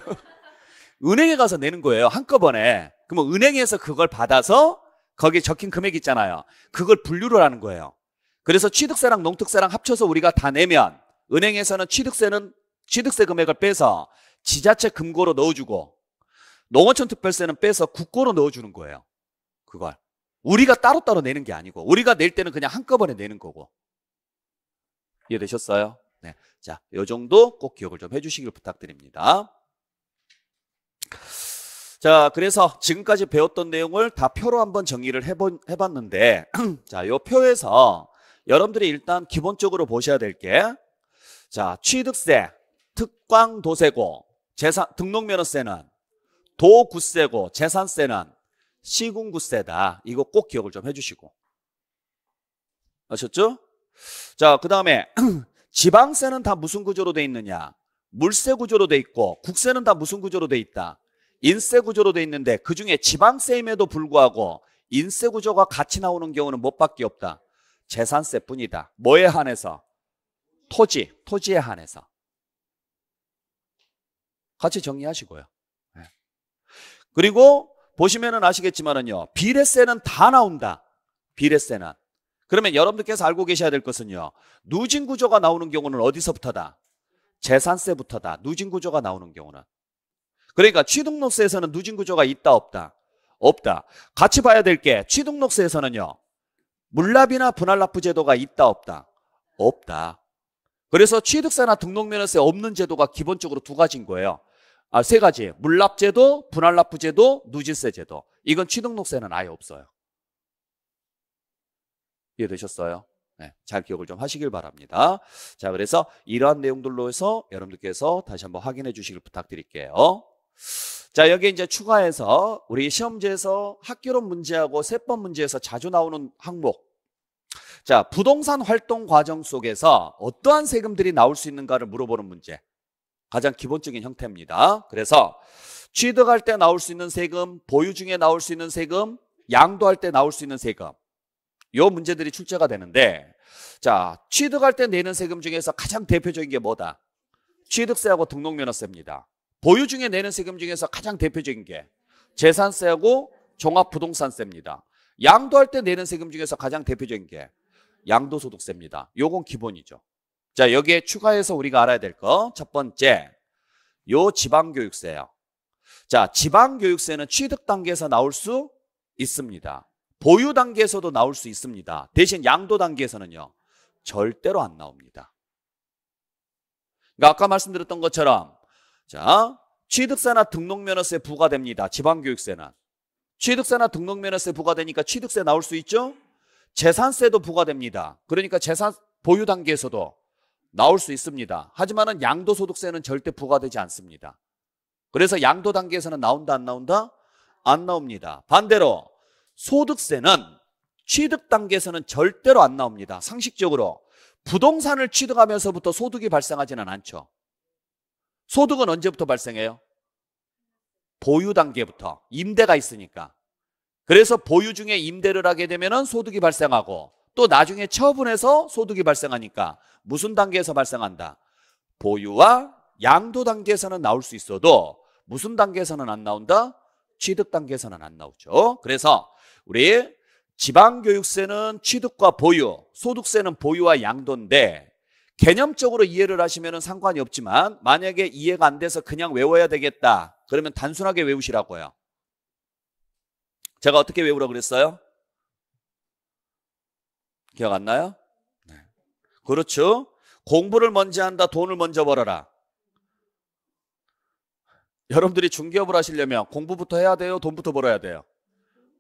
Speaker 1: 은행에 가서 내는 거예요. 한꺼번에. 그러면 은행에서 그걸 받아서 거기에 적힌 금액 있잖아요. 그걸 분류를 하는 거예요. 그래서 취득세랑 농특세랑 합쳐서 우리가 다 내면 은행에서는 취득세 금액을 빼서 지자체 금고로 넣어주고 농어촌 특별세는 빼서 국고로 넣어주는 거예요. 그걸. 우리가 따로따로 내는 게 아니고 우리가 낼 때는 그냥 한꺼번에 내는 거고. 이해되셨어요? 네. 자, 요 정도 꼭 기억을 좀 해주시길 부탁드립니다. 자, 그래서 지금까지 배웠던 내용을 다 표로 한번 정리를 해봤는데 자, 요 표에서 여러분들이 일단 기본적으로 보셔야 될 게 자, 취득세, 특광도세고 등록면허세는 도구세고 재산세는 시군구세다. 이거 꼭 기억을 좀 해주시고. 아셨죠? 자, 그 다음에 지방세는 다 무슨 구조로 돼 있느냐? 물세 구조로 돼 있고 국세는 다 무슨 구조로 돼 있다? 인세 구조로 돼 있는데 그중에 지방세임에도 불구하고 인세 구조가 같이 나오는 경우는 뭐밖에 없다? 재산세뿐이다. 뭐에 한해서? 토지에 한해서. 같이 정리하시고요. 네. 그리고 보시면은 아시겠지만은요. 비례세는 다 나온다. 비례세는. 그러면 여러분들께서 알고 계셔야 될 것은요. 누진 구조가 나오는 경우는 어디서부터다? 재산세부터다. 누진 구조가 나오는 경우는. 그러니까 취등록세에서는 누진 구조가 있다 없다? 없다. 같이 봐야 될 게 취등록세에서는요. 물납이나 분할납부 제도가 있다 없다? 없다. 그래서 취득세나 등록면허세 없는 제도가 기본적으로 두 가지인 거예요. 세 가지. 물납제도, 분할납부제도, 누진세제도. 이건 취등록세는 아예 없어요. 이해되셨어요? 네, 잘 기억을 좀 하시길 바랍니다. 자, 그래서 이러한 내용들로 해서 여러분들께서 다시 한번 확인해 주시길 부탁드릴게요. 자, 여기 이제 추가해서 우리 시험지에서 학교론 문제하고 세법 문제에서 자주 나오는 항목. 자, 부동산 활동 과정 속에서 어떠한 세금들이 나올 수 있는가를 물어보는 문제. 가장 기본적인 형태입니다. 그래서 취득할 때 나올 수 있는 세금, 보유 중에 나올 수 있는 세금, 양도할 때 나올 수 있는 세금. 요 문제들이 출제가 되는데 자, 취득할 때 내는 세금 중에서 가장 대표적인 게 뭐다? 취득세하고 등록면허세입니다. 보유 중에 내는 세금 중에서 가장 대표적인 게 재산세하고 종합부동산세입니다. 양도할 때 내는 세금 중에서 가장 대표적인 게 양도소득세입니다. 요건 기본이죠. 자, 여기에 추가해서 우리가 알아야 될 거 첫 번째, 요 지방교육세요. 자, 지방교육세는 취득 단계에서 나올 수 있습니다. 보유 단계에서도 나올 수 있습니다. 대신 양도 단계에서는요, 절대로 안 나옵니다. 그러니까 아까 말씀드렸던 것처럼 자, 취득세나 등록면허세 부과됩니다. 지방교육세는. 취득세나 등록면허세 부과되니까 취득세 나올 수 있죠? 재산세도 부과됩니다. 그러니까 재산 보유 단계에서도 나올 수 있습니다. 하지만은 양도소득세는 절대 부과되지 않습니다. 그래서 양도 단계에서는 나온다 안 나온다? 안 나옵니다. 반대로 소득세는 취득 단계에서는 절대로 안 나옵니다. 상식적으로 부동산을 취득하면서부터 소득이 발생하지는 않죠. 소득은 언제부터 발생해요? 보유 단계부터. 임대가 있으니까. 그래서 보유 중에 임대를 하게 되면은 소득이 발생하고 또 나중에 처분해서 소득이 발생하니까 무슨 단계에서 발생한다? 보유와 양도 단계에서는 나올 수 있어도 무슨 단계에서는 안 나온다? 취득 단계에서는 안 나오죠. 그래서 우리 지방교육세는 취득과 보유, 소득세는 보유와 양도인데 개념적으로 이해를 하시면 상관이 없지만 만약에 이해가 안 돼서 그냥 외워야 되겠다. 그러면 단순하게 외우시라고요. 제가 어떻게 외우라고 그랬어요? 기억 안 나요? 네. 그렇죠. 공부를 먼저 한다. 돈을 먼저 벌어라. 여러분들이 중개업을 하시려면 공부부터 해야 돼요? 돈부터 벌어야 돼요?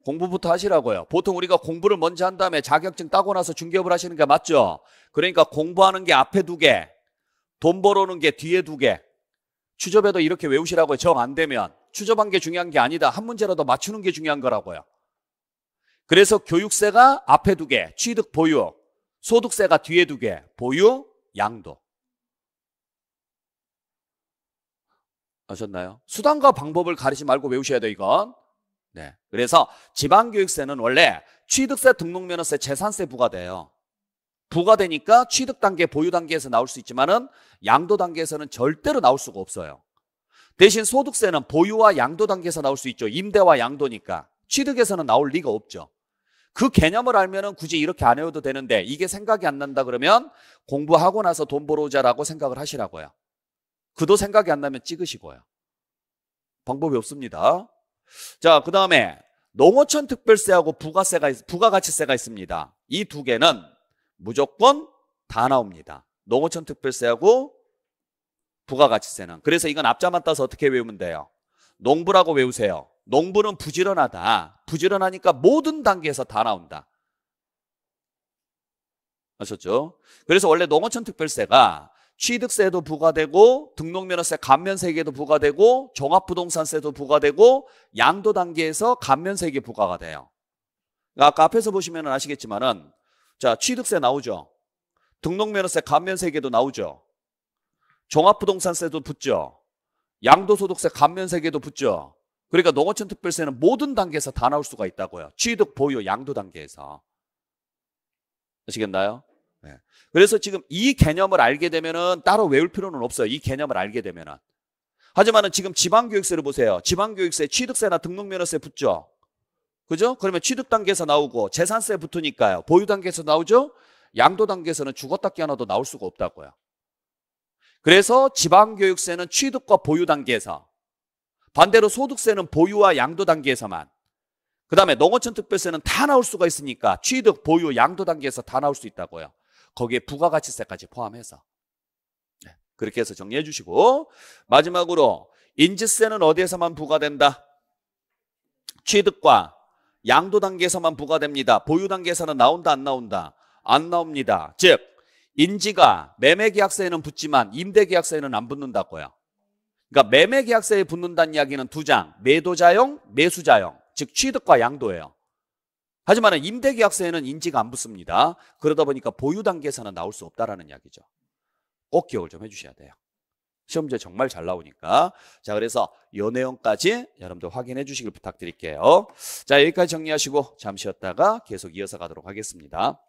Speaker 1: 공부부터 하시라고요. 보통 우리가 공부를 먼저 한 다음에 자격증 따고 나서 중개업을 하시는 게 맞죠? 그러니까 공부하는 게 앞에 2개, 돈 벌어오는 게 뒤에 2개. 추접에도 이렇게 외우시라고요. 정 안 되면. 추접한 게 중요한 게 아니다. 한 문제라도 맞추는 게 중요한 거라고요. 그래서 교육세가 앞에 2개, 취득, 보유. 소득세가 뒤에 2개, 보유, 양도. 아셨나요? 수단과 방법을 가리지 말고 외우셔야 돼요, 이건. 네. 그래서 지방교육세는 원래 취득세, 등록면허세, 재산세 부과돼요. 부과되니까 취득 단계, 보유 단계에서 나올 수 있지만은 양도 단계에서는 절대로 나올 수가 없어요. 대신 소득세는 보유와 양도 단계에서 나올 수 있죠. 임대와 양도니까. 취득에서는 나올 리가 없죠. 그 개념을 알면은 굳이 이렇게 안 해도 되는데 이게 생각이 안 난다 그러면 공부하고 나서 돈 벌어오자라고 생각을 하시라고요. 그도 생각이 안 나면 찍으시고요. 방법이 없습니다. 자, 그 다음에 농어촌 특별세하고 부가가치세가 있습니다. 이 2개는 무조건 다 나옵니다. 농어촌 특별세하고 부가가치세는. 그래서 이건 앞자만 따서 어떻게 외우면 돼요? 농부라고 외우세요. 농부는 부지런하다. 부지런하니까 모든 단계에서 다 나온다. 아셨죠? 그래서 원래 농어촌 특별세가 취득세도 부과되고 등록면허세 감면세계도 부과되고 종합부동산세도 부과되고 양도 단계에서 감면세계 부과가 돼요. 아까 앞에서 보시면 아시겠지만은 자, 취득세 나오죠. 등록면허세 감면세계도 나오죠. 종합부동산세도 붙죠. 양도소득세 감면세계도 붙죠. 그러니까 농어촌 특별세는 모든 단계에서 다 나올 수가 있다고요. 취득, 보유, 양도 단계에서. 아시겠나요? 네. 그래서 지금 이 개념을 알게 되면은 따로 외울 필요는 없어요. 이 개념을 알게 되면은. 하지만은 지금 지방교육세를 보세요. 지방교육세 취득세나 등록면허세 붙죠. 그죠? 그러면 취득 단계에서 나오고 재산세 붙으니까요. 보유 단계에서 나오죠? 양도 단계에서는 죽었다 깨어나도 나올 수가 없다고요. 그래서 지방교육세는 취득과 보유 단계에서, 반대로 소득세는 보유와 양도 단계에서만, 그 다음에 농어촌 특별세는 다 나올 수가 있으니까 취득, 보유, 양도 단계에서 다 나올 수 있다고요. 거기에 부가가치세까지 포함해서. 네, 그렇게 해서 정리해 주시고, 마지막으로 인지세는 어디에서만 부과된다? 취득과 양도 단계에서만 부과됩니다. 보유 단계에서는 나온다, 안 나온다? 안 나옵니다. 즉 인지가 매매계약세에는 붙지만 임대계약세에는 안 붙는다고요. 그러니까 매매계약세에 붙는다는 이야기는 2장, 매도자용, 매수자용, 즉 취득과 양도예요. 하지만 임대계약세에는 인지가 안 붙습니다. 그러다 보니까 보유 단계에서는 나올 수 없다라는 이야기죠. 꼭 기억을 좀 해주셔야 돼요. 시험제 정말 잘 나오니까. 자, 그래서 이 내용까지 여러분들 확인해 주시길 부탁드릴게요. 자, 여기까지 정리하시고 잠시 쉬었다가 계속 이어서 가도록 하겠습니다.